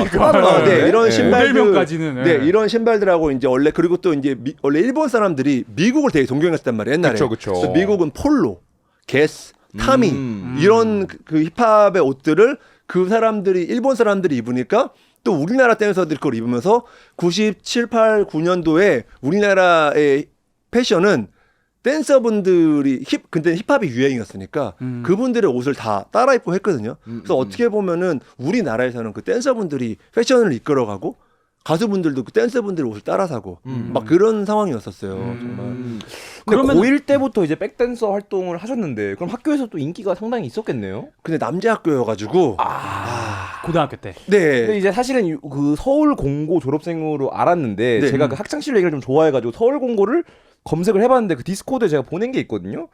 네, 이런 신발들 모델명까지는, 네, 네. 이런 신발들하고 이제 원래 그리고 또 이제 원래 일본 사람들이 미국을 되게 동경했단 말이에요. 옛날에. 그쵸. 그래서 미국은 폴로, 게스, 타미 이런 그 힙합의 옷들을 그 사람들이 일본 사람들이 입으니까 또 우리나라 댄서들이 그걸 입으면서 97, 8, 9년도에 우리나라의 패션은 댄서분들이 근데 힙합이 유행이었으니까 그분들의 옷을 다 따라 입고 했거든요. 그래서 어떻게 보면은 우리나라에서는 그 댄서분들이 패션을 이끌어가고 가수분들도 그 댄서분들의 옷을 따라 사고 막 그런 상황이었었어요. 정말. 근데 그러면- 고1 때부터 이제 백댄서 활동을 하셨는데 그럼 학교에서 또 인기가 상당히 있었겠네요. 근데 남자 학교여가지고 고등학교 때. 근데 네. 이제 사실은 그 서울 공고 졸업생으로 알았는데 네. 제가 그 학창시절 얘기를 좀 좋아해가지고 서울 공고를 검색을 해봤는데 그 디스코드에 제가 보낸 게 있거든요.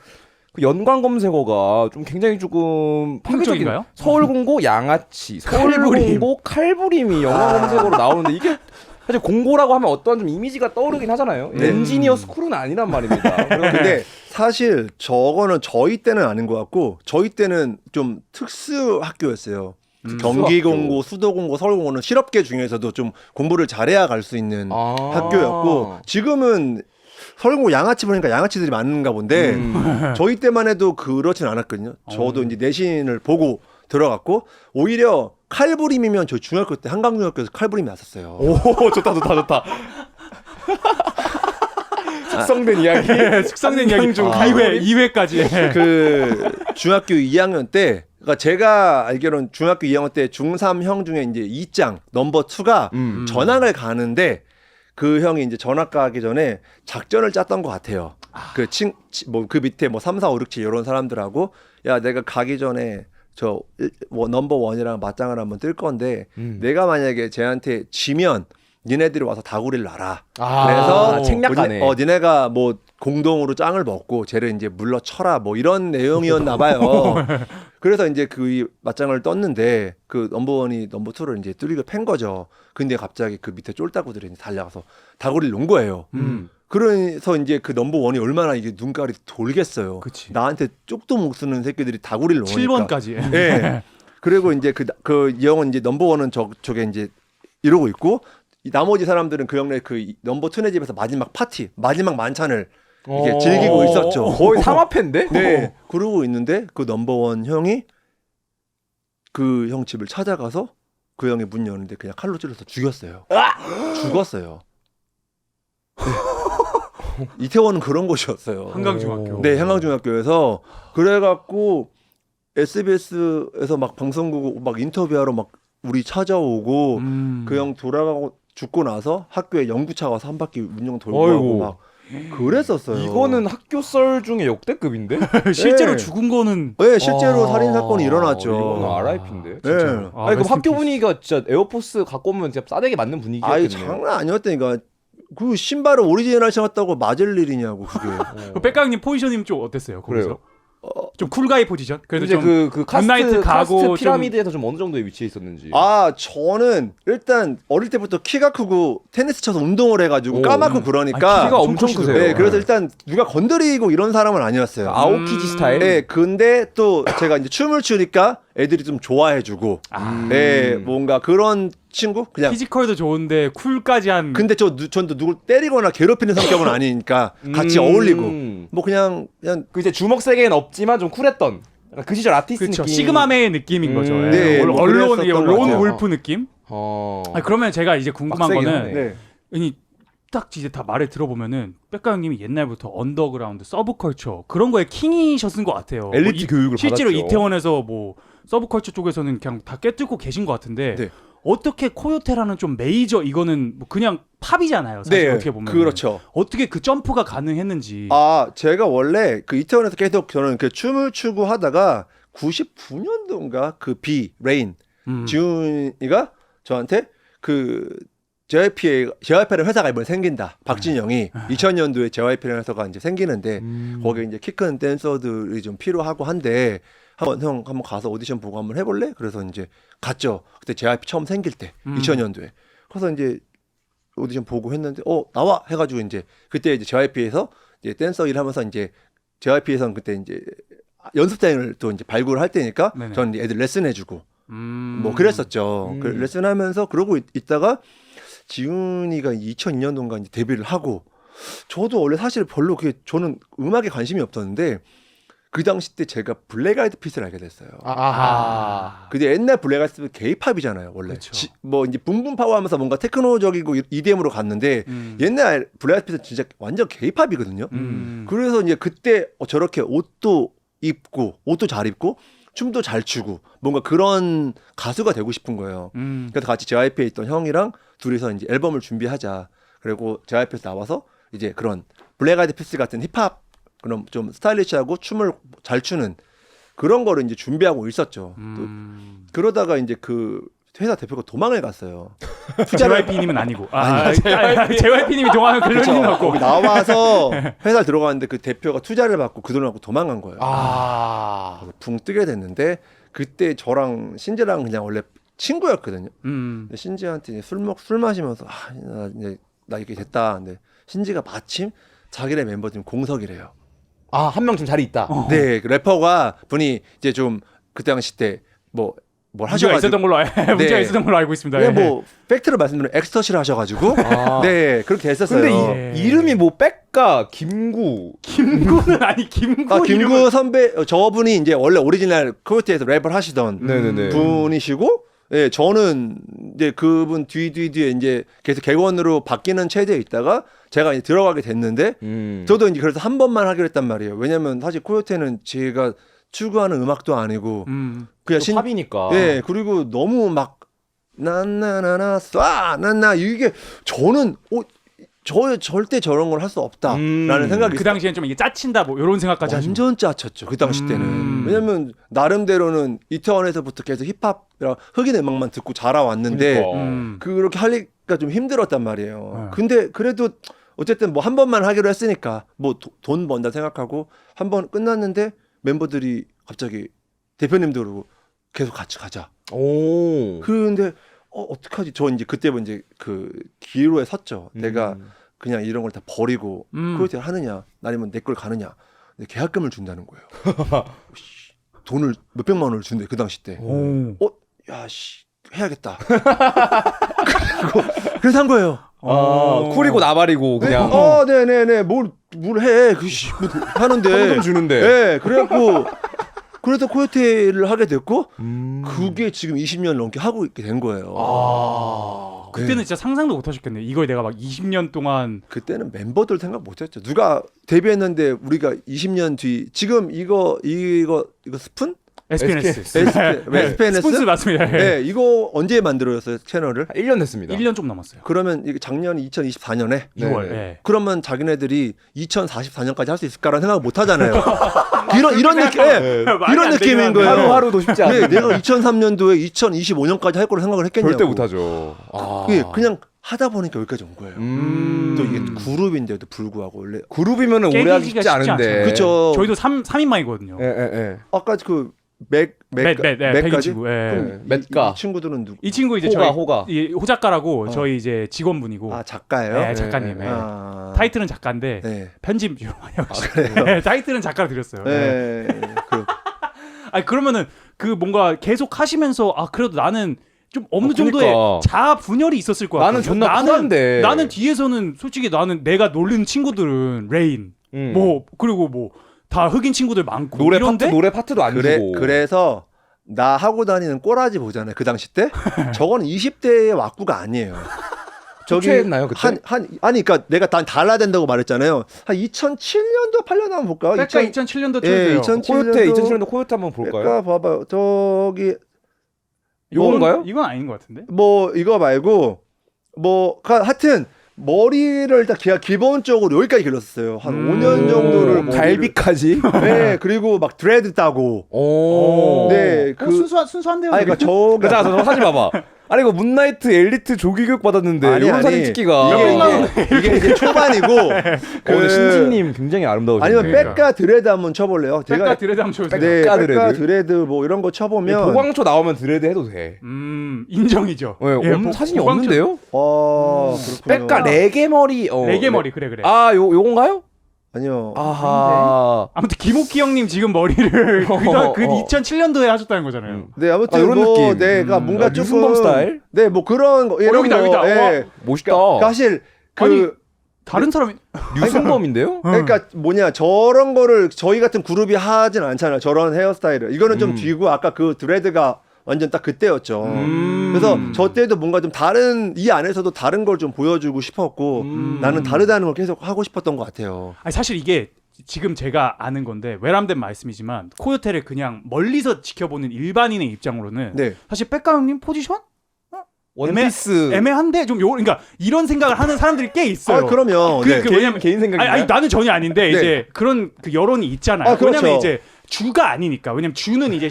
그 연관 검색어가 좀 굉장히 조금 파격적인 파격적인가요? 서울 공고 양아치, 서울 칼부림. 공고 칼부림이 연관 검색어로 나오는데 이게 사실 공고라고 하면 어떠한 좀 이미지가 떠오르긴 하잖아요. 네. 엔지니어 스쿨은 아니란 말입니다. 근데 사실 저거는 저희 때는 아닌 것 같고 저희 때는 좀 특수 학교였어요. 경기공고, 수도공고, 서울공고는 실업계 중에서도 좀 공부를 잘해야 갈 수 있는 학교였고 지금은 서울공고 양아치 보니까 양아치들이 많은가 본데 저희 때만 해도 그렇진 않았거든요. 저도 이제 내신을 보고 들어갔고 오히려 칼부림이면 저 중학교 때 한강중학교에서 칼부림이 났었어요. 오 좋다. 숙성된 이야기. 숙성된 이야기 중 2회까지. 그 중학교 2학년 때 그러니까 제가 알기로는 중학교 2학년 때 중3 형 중에 이제 2장 넘버 2가 전학을 가는데 그 형이 이제 전학 가기 전에 작전을 짰던 것 같아요. 그 밑에 뭐 3, 4, 5, 6, 7 이런 사람들하고 야 내가 가기 전에 저 넘버 1이랑 맞짱을 한번 뜰 건데 내가 만약에 쟤한테 지면 니네들이 와서 다구리를 놔라. 그래서 책략가네. 니네가 뭐 공동으로 짱을 먹고 쟤를 이제 물러쳐라 뭐 이런 내용이었나 봐요. 그래서 이제 그 맞짱을 떴는데 그 넘버1이 넘버2를 이제 뚜리고 팬 거죠. 근데 갑자기 그 밑에 쫄따구들이 달려가서 다구리를 놓은 거예요. 그래서 이제 그 넘버1이 얼마나 이게 눈깔이 돌겠어요. 그치. 나한테 쪽도 못 쓰는 새끼들이 다구리를 놓으니까. 7번까지. 네. 그리고 이제 이 형은 이제 넘버1은 저게 이제 이러고 있고 이 나머지 사람들은 그 형네 그 넘버2네 집에서 마지막 파티, 마지막 만찬을 이게 즐기고 있었죠. 거의 삼합회인데? 네. 그러고 있는데 그 넘버1 형이 그 형 집을 찾아가서 그 형의 문 여는데 그냥 칼로 찔러서 죽였어요. 죽었어요. 이태원은 그런 곳이었어요. 한강중학교. 네, 한강중학교에서 그래갖고 SBS에서 막 방송국 막 인터뷰하러 막 우리 찾아오고 그 형 돌아가고 죽고 나서 학교에 연구차 가서 한 바퀴 문영 돌고 어이구. 하고 막 그랬었어요. 이거는 학교 썰 중에 역대급인데? 실제로 네. 죽은 거는 네, 실제로 살인 사건이 일어났죠. 이거는 RIP인데. 네. 진짜로. 아니 그럼 레스트 학교 인 피스. 분위기가 진짜 에어포스 갖고 오면 진짜 싸대기 맞는 분위기였겠네. 아이 장난 아니었다니까. 그 신발을 오리지널 신었다고 맞을 일이냐고 그게. 그 백강님 포지션님 좀 어땠어요? 거기서? 그래요. 좀 쿨가이 포지션? 그래도 이제 좀 그 굿나이트 가고 카스트 피라미드에서 좀 어느 정도의 위치에 있었는지. 아 저는 일단 어릴 때부터 키가 크고 테니스 쳐서 운동을 해가지고 오. 까맣고 그러니까. 아, 키가 엄청 크세요. 네, 그래서 일단 누가 건드리고 이런 사람은 아니었어요. 아오키지 스타일. 네, 근데 또 제가 이제 춤을 추니까 애들이 좀 좋아해주고, 네, 뭔가 그런 친구 그냥. 피지컬도 좋은데 쿨까지 한. 근데 전또 누굴 때리거나 괴롭히는 성격은 아니니까 같이 어울리고, 뭐 그냥 그 이제 주먹 세게는 없지만 좀 쿨했던 약간 그 시절 아티스트 그렇죠. 느낌. 시그마메의 느낌인 거죠. 네, 뭐 언론 그랬었던 것 론 같아요. 울프 느낌? 아니, 그러면 제가 이제 궁금한 빡세긴 거는 하네. 네. 아니 딱 이제 다 말을 들어보면은 백가 형님이 옛날부터 언더그라운드 서브컬처 그런 거에 킹이셨은 것 같아요. 엘리트 뭐 교육을 실제로 받았죠. 이태원에서 뭐 서브컬처 쪽에서는 그냥 다 꿰뚫고 계신 것 같은데 네. 어떻게 코요테라는 좀 메이저 이거는 뭐 그냥 팝이잖아요. 사실 어떻게 보면 그렇죠. 어떻게 그 점프가 가능했는지. 아, 제가 원래 그 이태원에서 계속 저는 그 춤을 추고 하다가 99년도인가 그 레인 지훈이가 저한테 그 JYP라는 회사가 이번에 생긴다. 박진영이 2000년도에 JYP라는 회사가 이제 생기는데 거기에 이제 키 큰 댄서들이 좀 필요하고 한데 한번 가서 오디션 보고 한번 해볼래? 그래서 이제 갔죠. 그때 JYP 처음 생길 때 2000년도에. 그래서 이제 오디션 보고 했는데 나와 해가지고 이제 그때 이제 JYP에서 이제 댄서 일하면서 이제 JYP에서는 그때 이제 연습생을 또 이제 발굴을 할 때니까 네네. 저는 이제 애들 레슨해주고 뭐 그랬었죠. 그 레슨하면서 그러고 있다가 지훈이가 2002년도인가 이제 데뷔를 하고 저도 원래 사실 별로 그게 저는 음악에 관심이 없었는데 그 당시 때 제가 블랙 아이드 피스를 알게 됐어요. 아하. 근데 옛날 블랙 아이드 피스 게이팝이잖아요, 원래. 그쵸. 뭐 이제 붐붐 파워하면서 뭔가 테크노적이고 EDM으로 갔는데 옛날 블랙 아이드 피스 진짜 완전 게이팝이거든요. 그래서 이제 그때 저렇게 옷도 입고 옷도 잘 입고 춤도 잘 추고 뭔가 그런 가수가 되고 싶은 거예요. 그래서 같이 JYP에 있던 형이랑 둘이서 이제 앨범을 준비하자. 그리고 JYP에서 나와서 이제 그런 블랙 아이드 피스 같은 힙합 그런 좀 스타일리시하고 춤을 잘 추는 그런 거를 이제 준비하고 있었죠. 또 그러다가 이제 그 회사 대표가 도망을 갔어요. JYP님은 아니고. JYP님이 동화는 그럴 그쵸. 리는 없고. 거기 나와서 회사를 들어갔는데 그 대표가 투자를 받고 그 돈을 갖고 도망간 거예요. 아. 붕 뜨게 됐는데 그때 저랑 신지랑 그냥 원래 친구였거든요. 근데 신지한테 이제 술 마시면서 나 이렇게 됐다. 근데 신지가 마침 자기네 멤버들 공석이래요. 아, 한 명 좀 자리 있다. 네, 그 래퍼가 분이 이제 좀 그때 당시 때 뭘 문제가 하셔가지고 있었던 걸로 문제가 네. 있었던 걸로 알고 있습니다. 그냥 예. 뭐 팩트를 말씀드리면 엑스터시를 하셔가지고 네 그렇게 됐었어요. 근데 이름이 뭐 백가 김구. 김구는 아니 김구. 김구 선배 저분이 이제 원래 오리지널 코요테에서 랩을 하시던 네네네. 분이시고, 예, 저는 이제 그분 뒤에 이제 계속 객원으로 바뀌는 체제에 있다가 제가 이제 들어가게 됐는데, 저도 이제 그래서 한 번만 하기로 했단 말이에요. 왜냐면 사실 코요테는 제가 추구하는 음악도 아니고 그냥 팝이니까. 예, 그리고 너무 막 나나나나 쏴나나 이게 저는 저 절대 저런 걸 할 수 없다라는 생각이 그 당시엔 좀 이게 짜친다 뭐 이런 생각까지 하시고. 완전 짜쳤죠 그 당시 때는. 왜냐면 나름대로는 이태원에서부터 계속 힙합이랑 흑인 음악만 듣고 자라왔는데 그러니까. 그렇게 하기가 좀 힘들었단 말이에요. 네. 근데 그래도 어쨌든 뭐 한 번만 하기로 했으니까 뭐 돈 번다 생각하고 한 번 끝났는데 멤버들이 갑자기 대표님도 그러고 계속 같이 가자. 오. 그런데 어떡하지? 저 이제 그때 이제 그 기로에 섰죠. 내가 그냥 이런 걸 다 버리고 코요테를 하느냐, 아니면 내 걸 가느냐. 근데 계약금을 준다는 거예요. 돈을 몇백만 원을 준대 그 당시 때. 야씨 해야겠다. 그래서 한 거예요. 쿨이고 나발이고 그냥. 네네네 뭘 해? 뭐 하는데. 현금 주는데. 네, 그래갖고 그래서 코요테를 하게 됐고 그게 지금 20년 넘게 하고 있게 된 거예요. 그때는 진짜 상상도 못 하셨겠네요. 이걸 내가 막 20년 동안 그때는 멤버들 생각 못했죠. 누가 데뷔했는데 우리가 20년 뒤 지금 이거 스푼? SNS. SPNS? 스폰스 맞습니다. 네, 이거 언제 만들어졌어요 채널을? 1년 됐습니다. 1년 좀 넘었어요. 그러면 이게 작년 2024년에 6월. 네. 예. 그러면 자기네들이 2044년까지 할 수 있을까라는 생각을 못 하잖아요. 이런 느낌, 말이 이런 안 느낌인 되긴 거예요. 한데. 하루하루도 쉽지 않은데. 네, 내가 2003년도에 2025년까지 할 거를 생각을 했겠냐고. 절대 못하죠. 아. 예, 그냥 하다 보니까 여기까지 온 거예요. 또 이게 그룹인데도 불구하고 원래 그룹이면은 오래 하기 쉽지 깨기가 쉽지 않은데. 않잖아요. 그쵸. 저희도 3인방이거든요. 예. 아까 그 백인 맥까지 친구. 예. 그럼 맥가. 이 친구들은 누구? 이 친구 이제 호가. 저희 호작가라고 저희 이제 직원분이고. 아 작가예요? 네, 작가님. 예. 아. 타이틀은 작가인데 네. 편집 좀 많이 하고 싶어요. 네, 타이틀은 작가로 드렸어요. 네. 아니 그러면은 그 뭔가 계속 하시면서 아 그래도 나는 좀 어느 그러니까. 정도의 자아 분열이 있었을 것 같아요. 나는 존나 쿨한데. 나는 뒤에서는 솔직히 나는 내가 놀리는 친구들은 레인 뭐 그리고 뭐 다 흑인 친구들 많고 이런데 노래 파트도 안 주고. 그래서 나 하고 다니는 꼬라지 보잖아요. 그 당시 때 저거는 20대의 왁구가 아니에요. 취했나요 그때? 아니 그러니까 내가 달라야 된다고 말했잖아요. 한 2007년도 8년 한번 볼까요? 백가 2007년도 예, 틀어요. 2007년도 코요태 한번 볼까요? 백가 봐봐요. 저기 요건가요? 이건 아닌 것 같은데. 뭐 이거 말고 뭐 하여튼 머리를 일단 기본적으로 여기까지 길렀었어요. 한 5년 정도를 머리를- 갈비까지. 네, 그리고 막 드레드 따고. 오. 네, 순수한데요. 아니 그러니까 저가 저 사진 봐봐. 아니 이거 문나이트 엘리트 조기 교육 받았는데 이런 사진 찍기가 이게 이제 초반이고 오늘 신지님 굉장히 아름다우시네요. 아니면 백가 드레드 한번 쳐볼래요? 백가 드레드 한번 쳐주세요. 네, 백가 백가 드레드? 드레드 뭐 이런 거 쳐보면 보광초 나오면 드레드 해도 돼. 인정이죠. 네, 사진이 없는데요? 그렇구나. 백가 레게 머리. 레게 머리 그래. 아, 요건가요? 아니요. 아하. 아무튼 김옥희 형님 지금 머리를 그 2007년도에 하셨다는 거잖아요. 네, 아무튼 이런 뭐 느낌. 내가 뭔가 조금 유승범 스타일? 네, 뭐 그런 거 이런 여기다, 거. 여기다. 예. 멋있다. 그러니까 사실 아니, 다른 사람이 유승범인데요? 그러니까 뭐냐 저런 거를 저희 같은 그룹이 하진 않잖아요. 저런 헤어스타일을. 이거는 좀 뒤고 아까 그 드레드가 완전 딱 그때였죠. 그래서 저 때도 뭔가 좀 다른 이 안에서도 다른 걸 좀 보여주고 싶었고 나는 다르다는 걸 계속 하고 싶었던 것 같아요. 아니 사실 이게 지금 제가 아는 건데 외람된 말씀이지만 코요테를 그냥 멀리서 지켜보는 일반인의 입장으로는 네. 사실 백가 형님 포지션 원피스. 애매한데 좀 그러니까 이런 생각을 하는 사람들이 꽤 있어요. 아, 그럼요. 네. 왜냐면 개인 생각인가요? 아니 나는 전혀 아닌데 네. 이제 그런 그 여론이 있잖아요. 아, 그렇죠. 왜냐면 이제 주가 아니니까. 왜냐면 주는 이제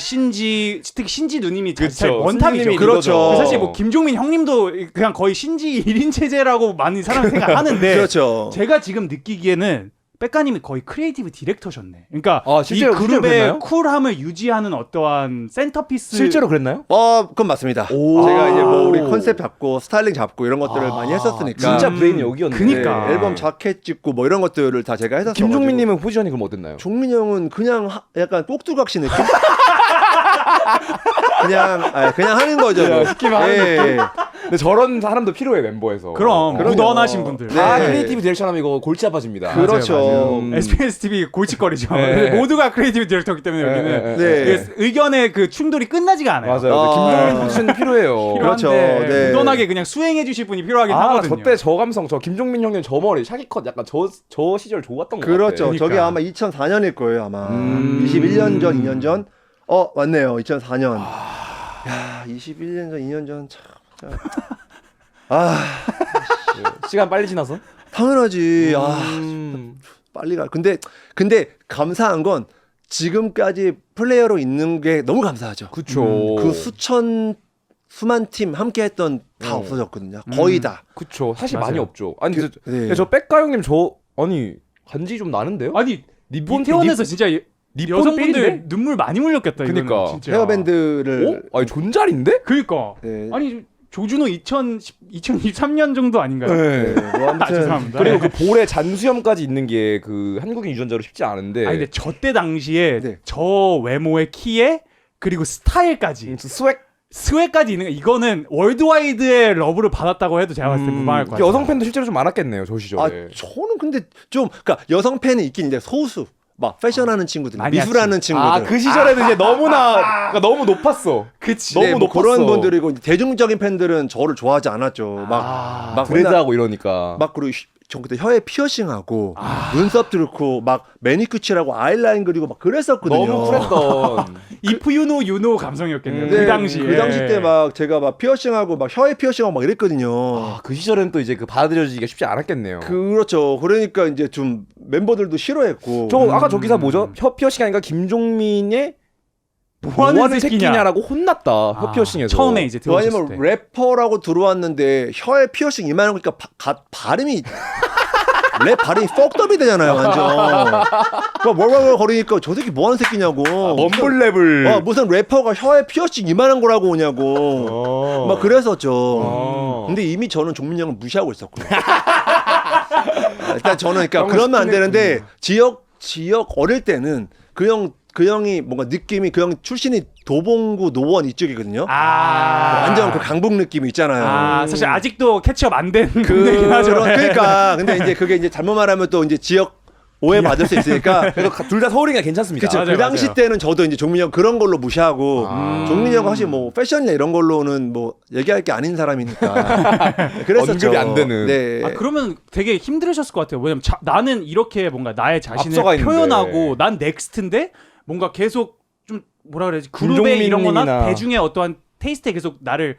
특히 신지 누님이 잘 원탑이죠. 신지님이 그렇죠. 사실 뭐 김종민 형님도 그냥 거의 신지 1인 체제라고 많은 사람이 생각하는데 그렇죠. 제가 지금 느끼기에는 백가님이 거의 크리에이티브 디렉터셨네. 그러니까 아, 이 실제로 그룹의 그랬나요? 쿨함을 유지하는 어떠한 센터피스 실제로 그랬나요? 그건 맞습니다. 오. 제가 이제 뭐 우리 컨셉 잡고 스타일링 잡고 이런 것들을 많이 했었으니까. 진짜 브레인이 여기였네. 그니까. 앨범 자켓 찍고 뭐 이런 것들을 다 제가 했었어. 김종민님은 포지션이 그럼 어땠나요? 종민이 형은 그냥 약간 꼭두각시 느낌? 그냥 하는 거죠. 뭐. 시키면 하는 예. 근데 저런 사람도 필요해 멤버에서. 그럼 그럼요. 무던하신 분들. 다 네. 크리에이티브 디렉션하면 이거 골치 아파집니다. 그렇죠. 맞아요. SBS TV 골칫거리죠. 네. 모두가 크리에이티브 디렉터기 때문에 여기는 네. 의견의 그 충돌이 끝나지가 않아요. 맞아요. 김종민 포지션이 필요해요. 그렇죠. 필요한데 네. 무던하게 그냥 수행해 주실 분이 필요하긴 아, 하거든요. 저때 저 감성, 저 김종민 형님 저 머리, 샤기컷 약간 저 시절 좋았던 것 그렇죠. 같아요. 저게 아마 2004년일 거예요, 아마. 21년 전, 2년 전. 맞네요. 2004년. 야, 21년 전, 2년 전 참. 시간 빨리 지나서? 당연하지. 빨리 가. 근데 감사한 건 지금까지 플레이어로 있는 게 너무 감사하죠. 그쵸. 그 수만 팀 함께 했던 다 없어졌거든요. 거의 다. 그쵸. 사실 맞아요. 많이 없죠. 아니, 네. 근데 저 백가 형님 간지 좀 나는데요? 아니 니폰 이태원에서 진짜 니폰 여성분들 삘인데? 눈물 많이 흘렸겠다. 그니까. 이거는 진짜. 헤어밴드를. 아니, 존잘인데? 그니까. 네. 아니 조준호 2023년 정도 아닌가요? 네. 뭐 아무튼 죄송합니다. 그리고 그 볼에 잔수염까지 있는 게 그 한국인 유전자로 쉽지 않은데. 아니 근데 저 때 당시에 네. 저 외모의 키에 그리고 스타일까지 스웨까지 있는 거 이거는 월드와이드의 러브를 받았다고 해도 제가 봤을 때 무방할 것 같아요. 여성 팬도 실제로 좀 많았겠네요, 저 시절에. 저는 근데 좀 그러니까 여성 팬이 있긴 있는데 소수. 막 패션하는 친구들, 마니아층. 미술하는 친구들. 아, 그 시절에는 이제 너무나 그러니까 너무 높았어. 그치. 너무 네, 뭐 높았어. 그런 분들이고 대중적인 팬들은 저를 좋아하지 않았죠. 막 드레드하고 이러니까. 막 그리고 전 그때 혀에 피어싱하고 눈썹 뚫고 막 매니큐 칠하고 아이라인 그리고 막 그랬었거든요. 너무 쿨했던. 이프 유노 유노 감성이었겠네요. 네, 그 당시에. 그 당시 때 막 제가 막 피어싱하고 막 혀에 피어싱하고 막 이랬거든요. 아, 그 시절에는 또 이제 그 받아들여지기가 쉽지 않았겠네요. 그렇죠. 그러니까 이제 좀 멤버들도 싫어했고. 저 아까 저 기사 뭐죠? 혀 피어싱 아닌가 김종민의 뭐하는 새끼냐. 새끼냐라고 혼났다. 혀 피어싱에서. 처음에 이제 들어오셨을 왜냐면 때. 래퍼라고 들어왔는데 혀에 피어싱 이만한 거니까 발음이 랩 발음이 퍽더비 되잖아요, 완전. 뭘 거리니까 저 새끼 뭐하는 새끼냐고. 멈블랩을. 무슨 래퍼가 혀에 피어싱 이만한 거라고 오냐고. 막 그랬었죠. 근데 이미 저는 종민이 형을 무시하고 있었고요. 일단 저는 그러니까 그러면 안 되는데 지역 어릴 때는 그 형이 뭔가 느낌이 그 형 출신이 도봉구 노원 이쪽이거든요. 완전 그 강북 느낌이 있잖아요. 사실 아직도 캐치업 안 된 분이긴 하죠. 그러니까 근데 이제 그게 이제 잘못 말하면 또 이제 지역 오해 받을 수 있으니까. 그래서 둘 다 서울이니까 괜찮습니다. 그쵸. 맞아요, 그 당시 맞아요. 때는 저도 이제 종민이 형 그런 걸로 무시하고 종민이 형 사실 뭐 패션이나 이런 걸로는 뭐 얘기할 게 아닌 사람이니까 그랬었죠. 언급이 안 되는. 네. 그러면 되게 힘들으셨을 것 같아요. 왜냐면 나는 이렇게 뭔가 나의 자신을 앞서가 있는데. 표현하고 난 넥스트인데 뭔가 계속 좀 뭐라 그래야지 그룹의 이런 거나 김종민님이나. 대중의 어떠한 테이스트에 계속 나를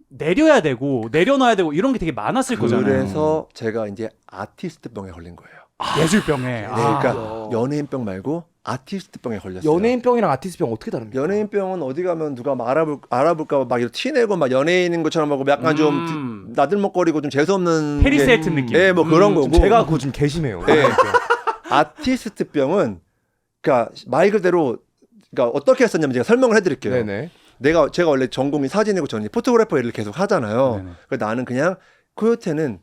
내려야 되고 내려놔야 되고 이런 게 되게 많았을 거잖아요. 그래서 제가 이제 아티스트병에 걸린 거예요. 예술병에. 네, 그러니까 연예인병 말고 아티스트병에 걸렸어요. 연예인병이랑 아티스트병 어떻게 다릅니까? 연예인병은 어디 가면 누가 막 알아볼까 막 이렇게 티내고 막 연예인인 것처럼 하고 약간 좀 나들먹거리고 좀 재수없는 페리스 게- 힐튼 느낌. 네, 뭐 그런 거고. 제가 그거 좀 개심해요. 네. 아티스트병은 그러니까 말 그대로 그러니까 어떻게 했었냐면 제가 설명을 해드릴게요. 네네. 제가 원래 전공이 사진이고 저는 포토그래퍼 일을 계속 하잖아요. 네네. 그래서 나는 그냥 코요테는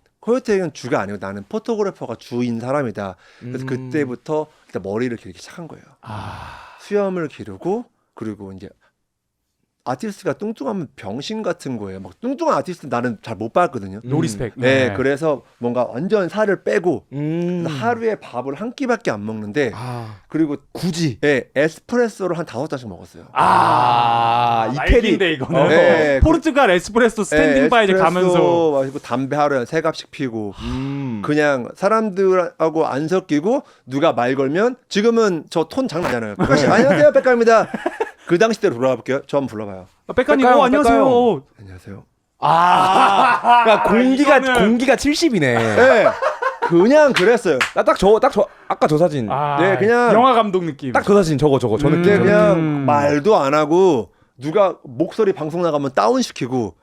주가 아니고 나는 포토그래퍼가 주인 사람이다. 그래서 그때부터 일단 머리를 기르기 시작한 거예요. 수염을 기르고 그리고 이제 아티스트가 뚱뚱하면 병신 같은 거예요. 막 뚱뚱한 아티스트 나는 잘 못 봤거든요. 노리스펙. 네, 그래서 뭔가 완전 살을 빼고 음. 하루에 밥을 한 끼밖에 안 먹는데 그리고 굳이. 네, 에스프레소를 한 5잔씩 먹었어요. 이 캐리. 이태리인데 이거는. 네, 포르투갈 에스프레소 스탠딩 바에 이제 가면서 마시고 담배 하루에 3갑씩 피고 그냥 사람들하고 안 섞이고 누가 말 걸면 지금은 저 톤 장난 아니잖아요. 백가씨 안녕하세요 백가입니다. 그 당시 때로 돌아가 볼게요. 저 한번 불러봐요. 백가님 백가요, 안녕하세요. 안녕하세요. 그러니까 공기가 70이네. 네, 그냥 그랬어요. 딱 아까 저 사진. 네, 그냥 영화 감독 느낌. 딱 저 사진 저거 저 느낌. 근데 저 그냥 말도 안 하고 누가 목소리 방송 나가면 다운 시키고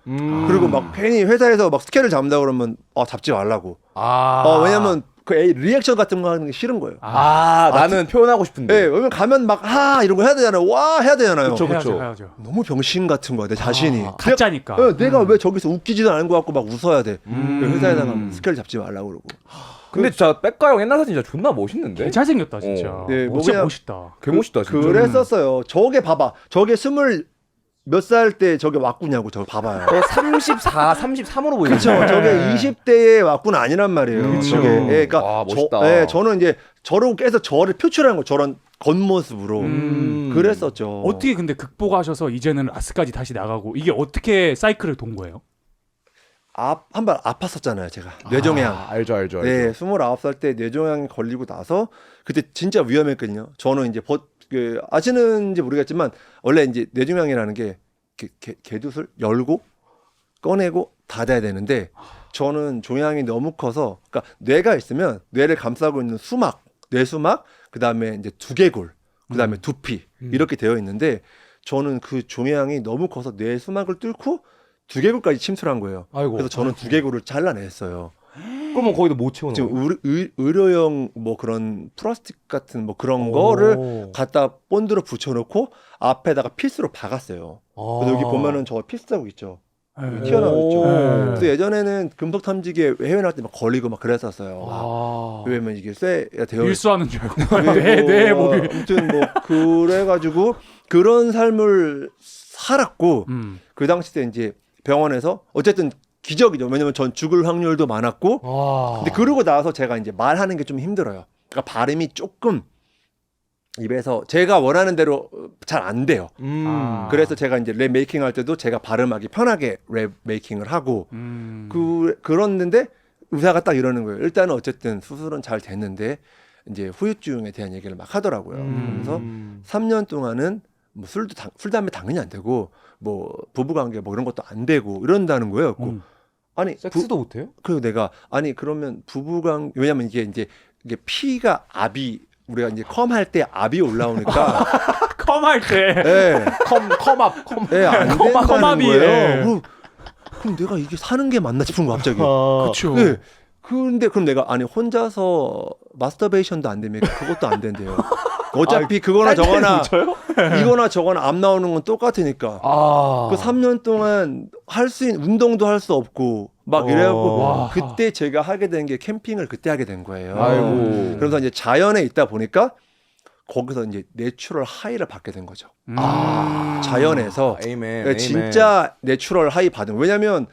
그리고 막 괜히 회사에서 막 스케줄 잡는다 그러면 잡지 말라고. 왜냐면 그 리액션 같은 거 하는 게 싫은 거예요. 나는 표현하고 싶은데. 네, 왜냐면 가면 막 이런 거 해야 되잖아요. 와 해야 되잖아요. 그쵸. 해야죠. 너무 병신 같은 거야 내 자신이. 가짜니까. 내가 왜 저기서 웃기지도 않은 것 같고 막 웃어야 돼. 회사에다가 스케줄 잡지 말라고 그러고. 근데 진짜 백가 형 옛날 사진 진짜 존나 멋있는데. 잘생겼다 진짜. 네, 뭐 진짜 그냥- 멋있다. 개 멋있다 진짜. 그랬었어요. 저게 봐봐. 저게 20몇 살 때 저게 왁구냐고 저거 봐봐요. 34, 33으로 보이네. 그렇죠. 저게 20대의 왁구는 아니란 말이에요. 그쵸. 저게. 그러니까 와, 멋있다. 저는 이제 저를 깨서 저를 표출하는 거 저런 겉모습으로 그랬었죠. 어떻게 근데 극복하셔서 이제는 라스까지 다시 나가고 이게 어떻게 사이클을 돈 거예요? 한 번 아팠었잖아요, 제가. 뇌종양. 알죠. 네, 29살 때 뇌종양이 걸리고 나서 그때 진짜 위험했거든요. 저는 이제 아시는지 모르겠지만 원래 이제 뇌종양이라는 게 개두술 열고 꺼내고 닫아야 되는데 저는 종양이 너무 커서 그러니까 뇌가 있으면 뇌를 감싸고 있는 수막, 뇌수막, 그다음에 이제 두개골, 그다음에 두피 이렇게 되어 있는데 저는 그 종양이 너무 커서 뇌수막을 뚫고 두개골까지 침투한 거예요. 그래서 저는 두개골을 잘라냈어요. 그러면 거기도 못 채워넣어요. 지금 의료용 뭐 그런 플라스틱 같은 뭐 그런 거를 갖다 본드로 붙여놓고 앞에다가 피스로 박았어요. 그래서 여기 보면은 저 피스 자국 있죠. 여기 튀어나오고 있죠. 그래서 예전에는 금속 탐지기에 해외 나갈 때 막 걸리고 막 그랬었어요. 왜냐면 이게 쇠가 되어 밀수하는 줄 알고. 네, 뭐 아무튼 뭐 그래가지고 그런 삶을 살았고 그 당시 때 이제 병원에서 어쨌든 기적이죠. 왜냐면 전 죽을 확률도 많았고 근데 그러고 나서 제가 이제 말하는 게 좀 힘들어요. 그러니까 발음이 조금 입에서 제가 원하는 대로 잘 안 돼요. 아. 그래서 제가 이제 랩 메이킹 할 때도 제가 발음하기 편하게 랩 메이킹을 하고 그랬는데 의사가 딱 이러는 거예요. 일단은 어쨌든 수술은 잘 됐는데 이제 후유증에 대한 얘기를 막 하더라고요. 그래서 3년 동안은 뭐 술 담배 당연히 안 되고 뭐 부부관계 뭐 이런 것도 안 되고 이런다는 거예요. 아니 섹스도 못해요? 그리고 내가 아니 그러면 부부관 왜냐면 이게 피가 압이 우리가 이제 컴할 때 압이 올라오니까 컴할 때. 예. 컴업 예, 안 된다는 컴압이, 거예요. 예. 그럼 내가 이게 사는 게 맞나 싶은 거 갑자기. 그렇죠. 예. 근데 그럼 내가 아니 혼자서 마스터베이션도 안 되면 그것도 안 된대요. 어차피 그거나 저거나 이거나 저거나 암 나오는 건 똑같으니까. 그 3년 동안 할 수 있는 운동도 할 수 없고 막 이래갖고 와. 그때 제가 하게 된 게 캠핑을 그때 하게 된 거예요. 아이고. 그래서 이제 자연에 있다 보니까 거기서 이제 내추럴 하이를 받게 된 거죠. 자연에서 에이맨. 진짜 내추럴 하이 받은. 왜냐면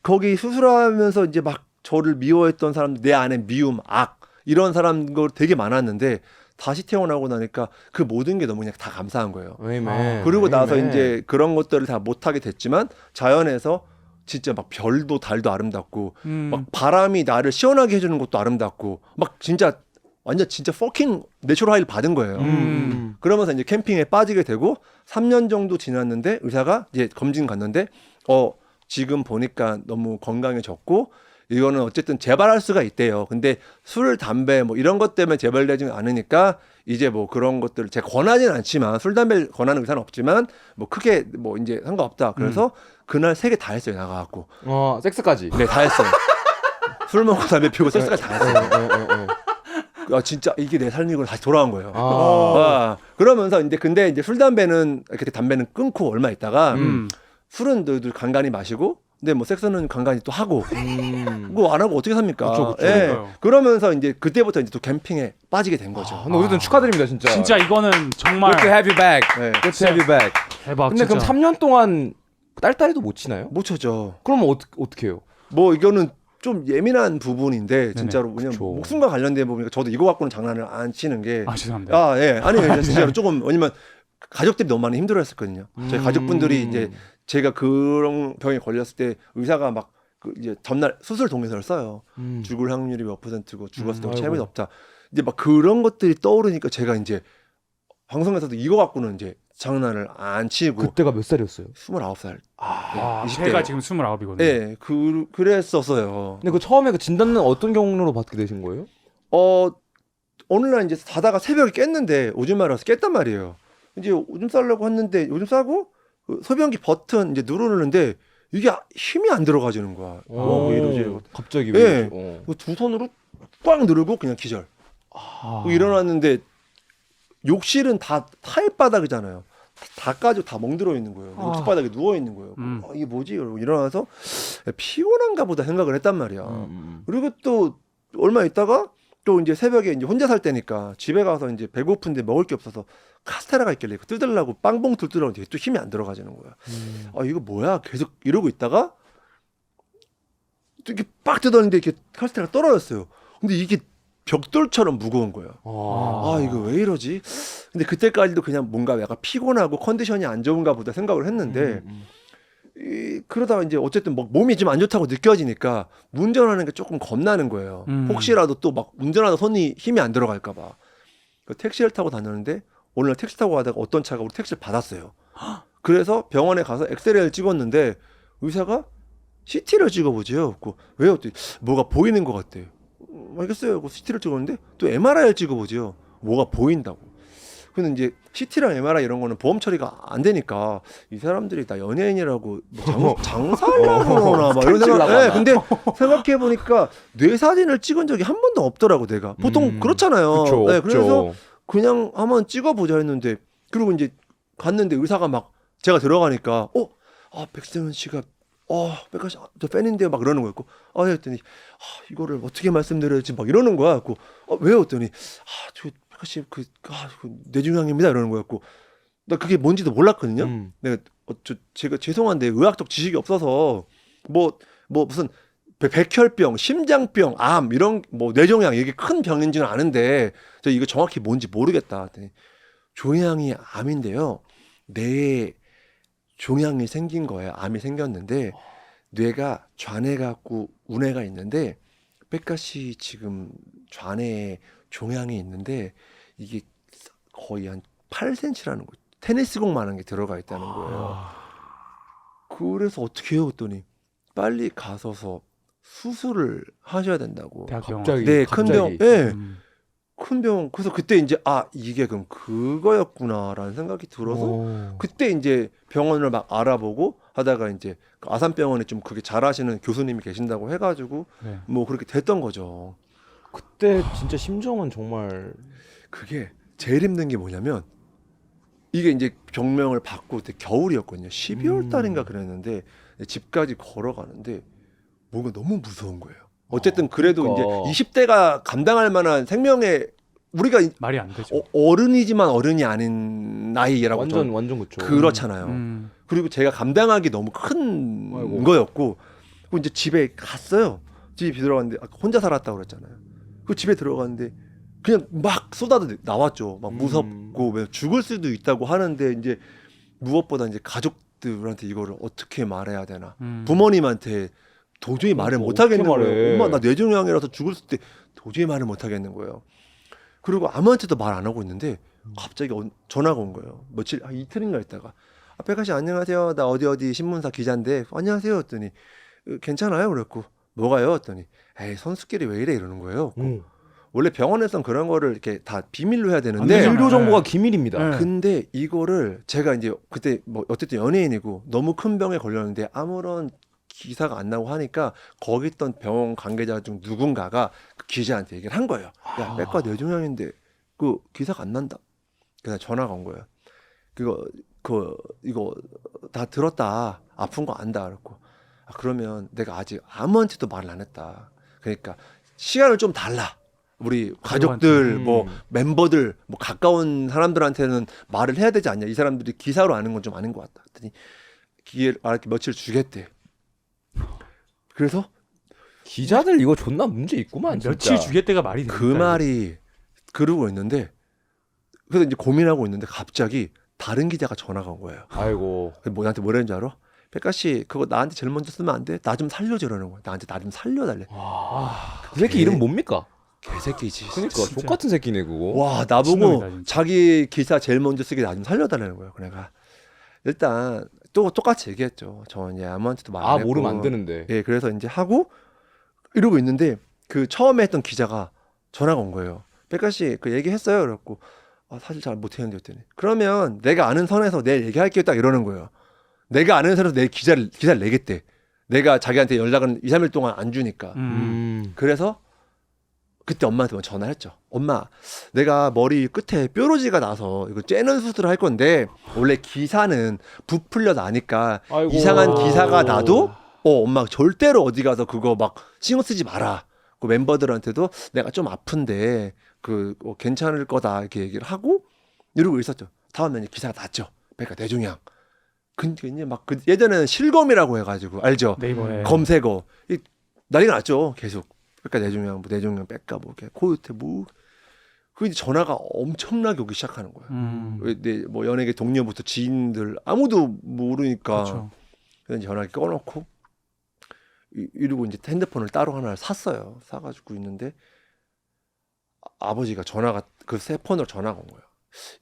거기 수술하면서 이제 막 저를 미워했던 사람들, 내 안에 미움, 악 이런 사람들 되게 많았는데 다시 태어나고 나니까 그 모든 게 너무 그냥 다 감사한 거예요. 에이맨. 그리고 나서 에이맨. 이제 그런 것들을 다 못하게 됐지만 자연에서 진짜 막 별도 달도 아름답고 막 바람이 나를 시원하게 해주는 것도 아름답고 막 진짜 완전 진짜 퍼킹 내추럴 하이를 받은 거예요. 그러면서 이제 캠핑에 빠지게 되고 3년 정도 지났는데 의사가 이제 검진 갔는데 지금 보니까 너무 건강해졌고 이거는 어쨌든 재발할 수가 있대요. 근데 술, 담배 뭐 이런 것 때문에 재발되지 않으니까 이제 뭐 그런 것들을 제가 권하지는 않지만 술, 담배 권하는 의사는 없지만 뭐 크게 뭐 이제 상관없다. 그래서 그날 3개 다 했어요. 나가갖고. 섹스까지. 네, 다 했어요. 술 먹고 담배 피우고 섹스까지 다 했어요. 진짜 이게 내 삶이고 다시 돌아온 거예요. 그러면서 근데 이제 술, 담배는 그때 담배는 끊고 얼마 있다가 술은 늘 간간히 마시고 근데 뭐 섹스는 간간히 또 하고 그거 안 하고 어떻게 삽니까? 그쵸. 예. 그러면서 이제 그때부터 이제 또 캠핑에 빠지게 된 거죠. 근데 어쨌든 축하드립니다, 진짜. 진짜 이거는 정말 Good to have you back. 네. Good to have you back. 대박. 근데 진짜. 그럼 3년 동안 딸딸이도 못 치나요? 못 쳐죠. 그럼 어떻게 해요? 뭐 이거는 좀 예민한 부분인데 진짜로 왜냐면 그쵸. 목숨과 관련된 부분이니까 저도 이거 갖고는 장난을 안 치는 게 죄송합니다. 예. 아니 진짜로 조금 왜냐면 가족들이 너무 많이 힘들어했었거든요. 저희 가족분들이 이제 제가 그런 병에 걸렸을 때 의사가 막 이제 전날 수술 동의서를 써요. 죽을 확률이 몇 %고 죽었을 때 체험이 높다. 이제 막 그런 것들이 떠오르니까 제가 이제 방송에서도 이거 갖고는 이제 장난을 안 치고 그때가 몇 살이었어요? 29살. 제가 지금 29이거든요. 네, 그랬었어요. 근데 그 처음에 그 진단은 어떤 경로로 받게 되신 거예요? 어느 날 이제 자다가 새벽에 깼는데 오줌 마려 와서 깼단 말이에요. 이제 오줌 싸려고 했는데 오줌 싸고 그 소변기 버튼 이제 누르는데 이게 힘이 안 들어가지는 거야. 뭐 이러지? 갑자기 예. 왜? 두 손으로 꽉 누르고 그냥 기절. 일어났는데 욕실은 다 타일 바닥이잖아요. 다 까지고 다 멍들어 있는 거예요. 욕실 바닥에 누워 있는 거예요. 이게 뭐지? 이러고 일어나서 피곤한가 보다 생각을 했단 말이야. 그리고 또 얼마 있다가 또 이제 새벽에 이제 혼자 살 때니까 집에 가서 이제 배고픈데 먹을 게 없어서 카스테라가 있길래 이거 뜯으려고 빵봉 뜯으려고 또 힘이 안 들어가지는 거야. 이거 뭐야? 계속 이러고 있다가 이렇게 빡 뜯었는데 이렇게 카스테라가 떨어졌어요. 근데 이게 벽돌처럼 무거운 거예요. 이거 왜 이러지? 근데 그때까지도 그냥 뭔가 약간 피곤하고 컨디션이 안 좋은가 보다 생각을 했는데 그러다가 이제 어쨌든 뭐 몸이 좀 안 좋다고 느껴지니까 운전하는 게 조금 겁나는 거예요. 혹시라도 또 막 운전하다 손이 힘이 안 들어갈까 봐. 그 택시를 타고 다녔는데 오늘 택시 타고 가다가 어떤 차가 우리 택시를 받았어요. 그래서 병원에 가서 엑스레이를 찍었는데 의사가 CT를 찍어보지요. 왜요? 뭐가 보이는 것 같대요. 알겠어요. CT를 찍었는데 또 MRI를 찍어보지요. 뭐가 보인다고. 근데 이제 CT랑 MRI 이런 거는 보험 처리가 안 되니까 이 사람들이 다 연예인이라고 뭐 장사하려고 그러나 막 이런 생각. 네, 근데 생각해 보니까 뇌 사진을 찍은 적이 한 번도 없더라고 내가. 보통 그렇잖아요. 그쵸, 네, 없죠. 그래서 그냥 한번 찍어보자 했는데 그리고 이제 갔는데 의사가 막 제가 들어가니까 백승현 씨가 백가 씨, 저 팬인데요 막 이러는 거였고 했더니 이거를 어떻게 말씀드려야지 막 이러는 거야. 왜요? 했더니 저 백가 씨 뇌종양입니다 이러는 거였고 나 그게 뭔지도 몰랐거든요. 내가 제가 죄송한데 의학적 지식이 없어서 뭐 무슨 백혈병, 심장병, 암 이런 뭐 뇌종양 이게 큰 병인지는 아는데 저 이거 정확히 뭔지 모르겠다. 그랬더니 종양이 암인데요. 뇌에 종양이 생긴 거예요. 암이 생겼는데 뇌가 좌뇌갖고 우뇌가 있는데 백가 씨 지금 좌뇌에 종양이 있는데 이게 거의 한 8cm라는 거. 테니스공만한 게 들어가 있다는 거예요. 그래서 어떻게 해요? 했더니 빨리 가서서 수술을 하셔야 된다고. 대학병원. 갑자기 네, 큰 병. 갑자기. 네, 큰 병. 그래서 그때 이제 아 이게 그럼 그거였구나라는 생각이 들어서 그때 이제 병원을 막 알아보고 하다가 이제 그 아산병원에 좀 그게 잘하시는 교수님이 계신다고 해가지고 네. 뭐 그렇게 됐던 거죠. 그때 진짜 심정은 정말 그게 제일 힘든 게 뭐냐면 이게 이제 병명을 받고 그때 겨울이었거든요. 12월 달인가 그랬는데 집까지 걸어가는데 뭔가 너무 무서운 거예요. 어쨌든 그래도 그러니까. 이제 20대가 감당할 만한 생명의 우리가 말이 안 되죠. 어른이지만 어른이 아닌 나이라고 완전 그쵸. 그렇잖아요. 음. 그리고 제가 감당하기 너무 큰 아이고. 거였고 그리고 이제 집에 갔어요. 집에 들어갔는데 아까 혼자 살았다고 그랬잖아요. 그 집에 들어갔는데 그냥 막 쏟아져 나왔죠. 막 무섭고 왜 죽을 수도 있다고 하는데 이제 무엇보다 이제 가족들한테 이거를 어떻게 말해야 되나. 부모님한테 도저히 말을 그러니까 못 하겠는 어떻게 거예요. 말해. 엄마 나 뇌종양이라서 죽을 때 도저히 말을 못 하겠는 거예요. 그리고 아무한테도 말 안 하고 있는데 갑자기 전화가 온 거예요. 며칠 이틀인가 있다가 백가 씨 안녕하세요. 나 어디 신문사 기자인데 안녕하세요. 했더니 괜찮아요? 그랬고 뭐가요? 했더니 에이 선수끼리 왜 이래 이러는 거예요. 원래 병원에선 그런 거를 이렇게 다 비밀로 해야 되는데 안 되잖아요. 진료 정보가 기밀입니다. 네. 근데 이거를 제가 이제 그때 뭐 어쨌든 연예인이고 너무 큰 병에 걸렸는데 아무런 기사가 안 나고 하니까 거기 있던 병원 관계자 중 누군가가 그 기자한테 얘기를 한 거예요. 야, 백과 뇌종양인데 그 기사가 안 난다. 그래서 전화가 온 거예요. 이거 다 들었다. 아픈 거 안다. 그랬고 그러면 내가 아직 아무한테도 말을 안 했다. 그러니까 시간을 좀 달라. 우리 가족들, 뭐 멤버들, 뭐 가까운 사람들한테는 말을 해야 되지 않냐. 이 사람들이 기사로 아는 건 좀 아닌 것 같다. 그랬더니 기회를 며칠 주겠대. 그래서 기자들 이거 존나 문제 있구만. 며칠 진짜. 주겠대가 말이 됩니까? 그 말이 그러고 있는데 그래서 이제 고민하고 있는데 갑자기 다른 기자가 전화가 온 거예요. 아이고. 뭐 나한테 뭐라는 줄 알아? 백가 씨 그거 나한테 제일 먼저 쓰면 안 돼? 나 좀 살려주라는 거야. 나한테 나 좀 살려달래. 그 새끼 이름 뭡니까? 개새끼지. 그러니까 진짜. 족 같은 새끼네 그거. 와 나보고 미친놈이다, 진짜. 자기 기사 제일 먼저 쓰게 나 좀 살려달라는 거예요. 그래가 일단 또 똑같이 얘기했죠. 저는 이제 아무한테도 말 안 했고. 모르면 안 되는데. 예, 그래서 이제 하고 이러고 있는데 그 처음에 했던 기자가 전화가 온 거예요. 백가 씨 그 얘기했어요. 그랬고 사실 잘 못했는데 했더니 그러면 내가 아는 선에서 내일 얘기할게요. 딱 이러는 거예요. 내가 아는 선에서 내일 기사를 내겠대. 내가 자기한테 연락은 2, 3일 동안 안 주니까. 그래서 그때 엄마한테 전화했죠. 엄마, 내가 머리 끝에 뾰루지가 나서 이거 째는 수술을 할 건데 원래 기사는 부풀려 나니까 아이고. 이상한 기사가 나도 엄마 절대로 어디 가서 그거 막 신경 쓰지 마라. 그 멤버들한테도 내가 좀 아픈데 괜찮을 거다 이렇게 얘기를 하고 이러고 있었죠. 다음에 기사가 났죠. 백가 뇌종양. 근데 이제 막 예전에는 실검이라고 해가지고 알죠. 네이버에 검색어 난리가 났죠. 계속. 그러니까 뇌종양 백가 코요태 그 이제 전화가 엄청나게 오기 시작하는 거예요. 뭐 연예계 동료부터 지인들 아무도 모르니까 그렇죠. 그래서 전화기 꺼놓고 이러고 이제 핸드폰을 따로 하나 샀어요. 사가지고 있는데 아버지가 그 새 폰으로 전화가 온 거예요.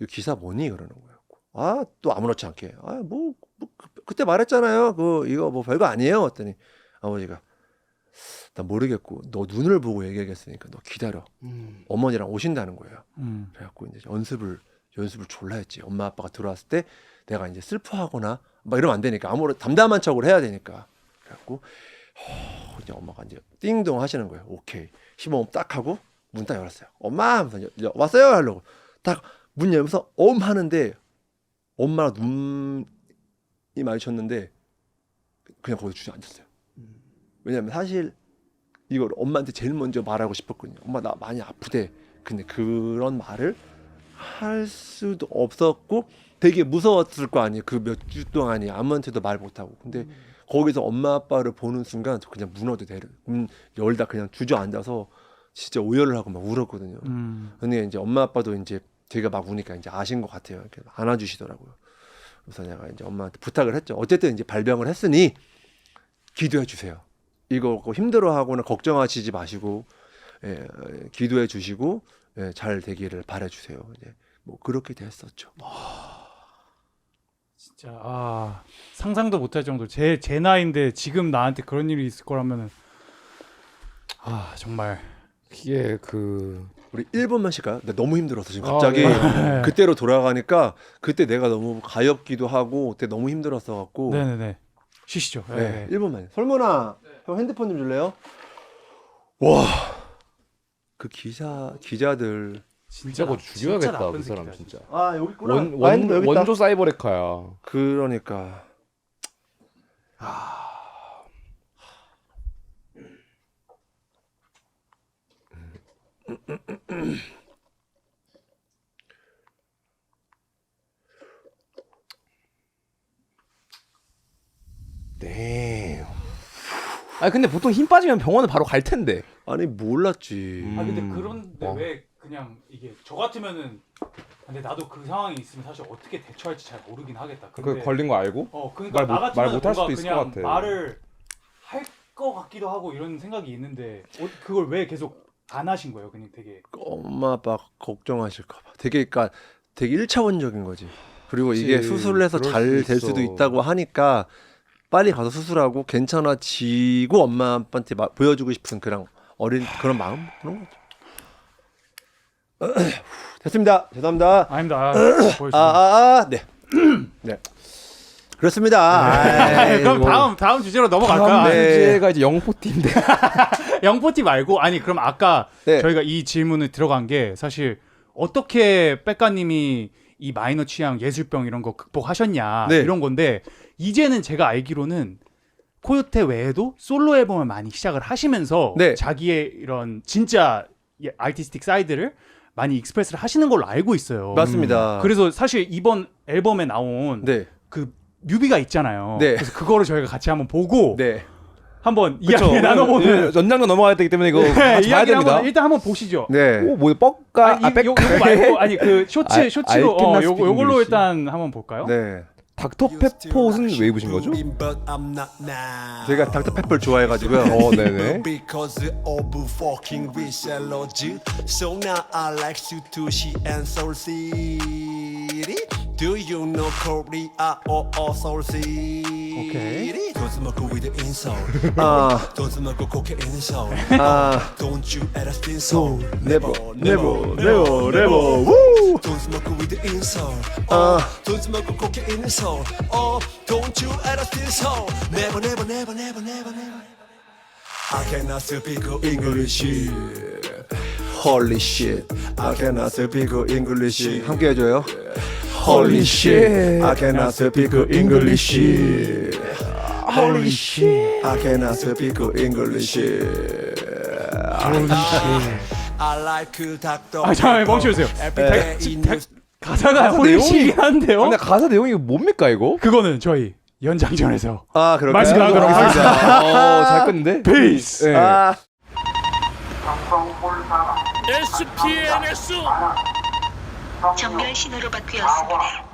이 기사 뭐니 그러는 거예요. 또 아무렇지 않게 그때 말했잖아요. 이거 뭐 별거 아니에요. 했더니 아버지가 나 모르겠고 너 눈을 보고 얘기하겠으니까 너 기다려. 어머니랑 오신다는 거예요. 그래갖고 이제 연습을 졸라 했지. 엄마 아빠가 들어왔을 때 내가 이제 슬퍼하거나 막 이러면 안 되니까 담담한 척을 해야 되니까. 그래갖고 이제 엄마가 이제 띵동 하시는 거예요. 오케이. 15분 딱 하고 문 딱 열었어요. 엄마 하면서 왔어요 하려고 딱 문 열면서 하는데 엄마랑 눈이 마주쳤는데 그냥 거기 주저앉았어요. 왜냐면 사실 이걸 엄마한테 제일 먼저 말하고 싶었거든요. 엄마 나 많이 아프대. 근데 그런 말을 할 수도 없었고 되게 무서웠을 거 아니에요. 그 몇 주 동안이 아무한테도 말 못하고. 근데 거기서 엄마 아빠를 보는 순간 저 그냥 문어도 내려. 열다 그냥 주저앉아서 진짜 오열을 하고 막 울었거든요. 근데 이제 엄마 아빠도 이제 제가 막 우니까 이제 아신 것 같아요. 이렇게 안아주시더라고요. 그래서 내가 이제 엄마한테 부탁을 했죠. 어쨌든 이제 발병을 했으니 기도해 주세요. 이거 힘들어하거나 걱정하시지 마시고 기도해 주시고 잘 되기를 바래 주세요. 이제 뭐 그렇게 됐었죠. 진짜 상상도 못할 정도로 제 나이인데 지금 나한테 그런 일이 있을 거라면은 정말 이게 그 우리 1분만 쉴까요? 나 너무 힘들어서 지금 갑자기 그때로 돌아가니까 그때 내가 너무 가엾기도 하고 그때 너무 힘들었어 갖고 네네네 쉬시죠. 네, 1분만. 설문아, 형 핸드폰 좀 줄래요? 와, 그 기자들 진짜 그거 죽여야겠다 그 사람 진짜. 아 여기 있구나. 원 원조 사이버레카야. 그러니까. 네. 아니 근데 보통 힘 빠지면 병원을 바로 갈 텐데. 아니 몰랐지. 근데 그런데 와. 왜 그냥 이게 저 같으면은 근데 나도 그 상황이 있으면 사실 어떻게 대처할지 잘 모르긴 하겠다. 그 근데 걸린 거 알고? 그러니까 말 나 못- 같으면 말 못할 수도 있을 그냥 것 같아. 말을 할 것 같기도 하고 이런 생각이 있는데 그걸 왜 계속 안 하신 거예요? 그냥 되게 엄마 아빠 걱정하실까봐. 그러니까 되게 1차원적인 거지. 그리고 이게 그치, 수술을 해서 그럴 잘 수 될 있어. 수도 있다고 하니까 빨리 가서 수술하고 괜찮아지고 엄마 아빠한테 보여주고 싶은 그런 그런 마음 그런 거죠. 됐습니다. 죄송합니다. 아닙니다. 보여주세요. 네. 네. 그렇습니다. 그럼 다음 주제로 넘어갈까요? 다음 네. 주제가 이제 영포티인데. 영포티 말고 그럼 아까 네. 저희가 이 질문을 들어간 게 사실 어떻게 백가님이 이 마이너 취향 예술병 이런 거 극복하셨냐 네. 이런 건데 이제는 제가 알기로는 코요테 외에도 솔로 앨범을 많이 시작을 하시면서 네. 자기의 이런 진짜 아티스틱 사이드를 많이 익스프레스를 하시는 걸로 알고 있어요. 맞습니다. 그래서 사실 이번 앨범에 나온 네. 그 뮤비가 있잖아요. 네. 그래서 그거를 저희가 같이 한번 보고 네. 한번 이야기 나눠보는 연장전 넘어가야 되기 때문에 이거 같이 봐야 이야기 됩니다. 일단 한번 보시죠. 네. 오, 뭐 뻑가 요거 말고 그 쇼츠로 I cannot speak 요걸로 English. 일단 한번 볼까요? 네. 닥터페퍼 옷은 왜 입으신 거죠? 제가 닥터페퍼를 좋아해가지고요. 네네. Because of fucking resellers. So now I like Sushi and Seoul City. Do you know Korea or Seoul City? 오케이. Don't smoke with the insult. 아, Don't smoke cocaine in the soul. 아, Don't you ever spin soul. never. Woo! Don't smoke with the insult. 아. Don't smoke cocaine in the soul. Oh, don't you ever spin soul. Never. I cannot speak English. Holy shit, I cannot speak English. 함께 해줘요. Holy shit, I cannot speak English. Holy shit, I cannot speak English. I like Dr. 잠깐만 멈춰주세요. 가사가 내용이- 홀리시긴 한데요. 근데 가사 내용이 뭡니까 이거? 그거는 저희 연장전에서 아, 그럴까요? 말씀하도록 하겠습니다. 잘 끝는데? 베이스. 네. 아, SPNS 정렬 신호로 바뀌었습니다.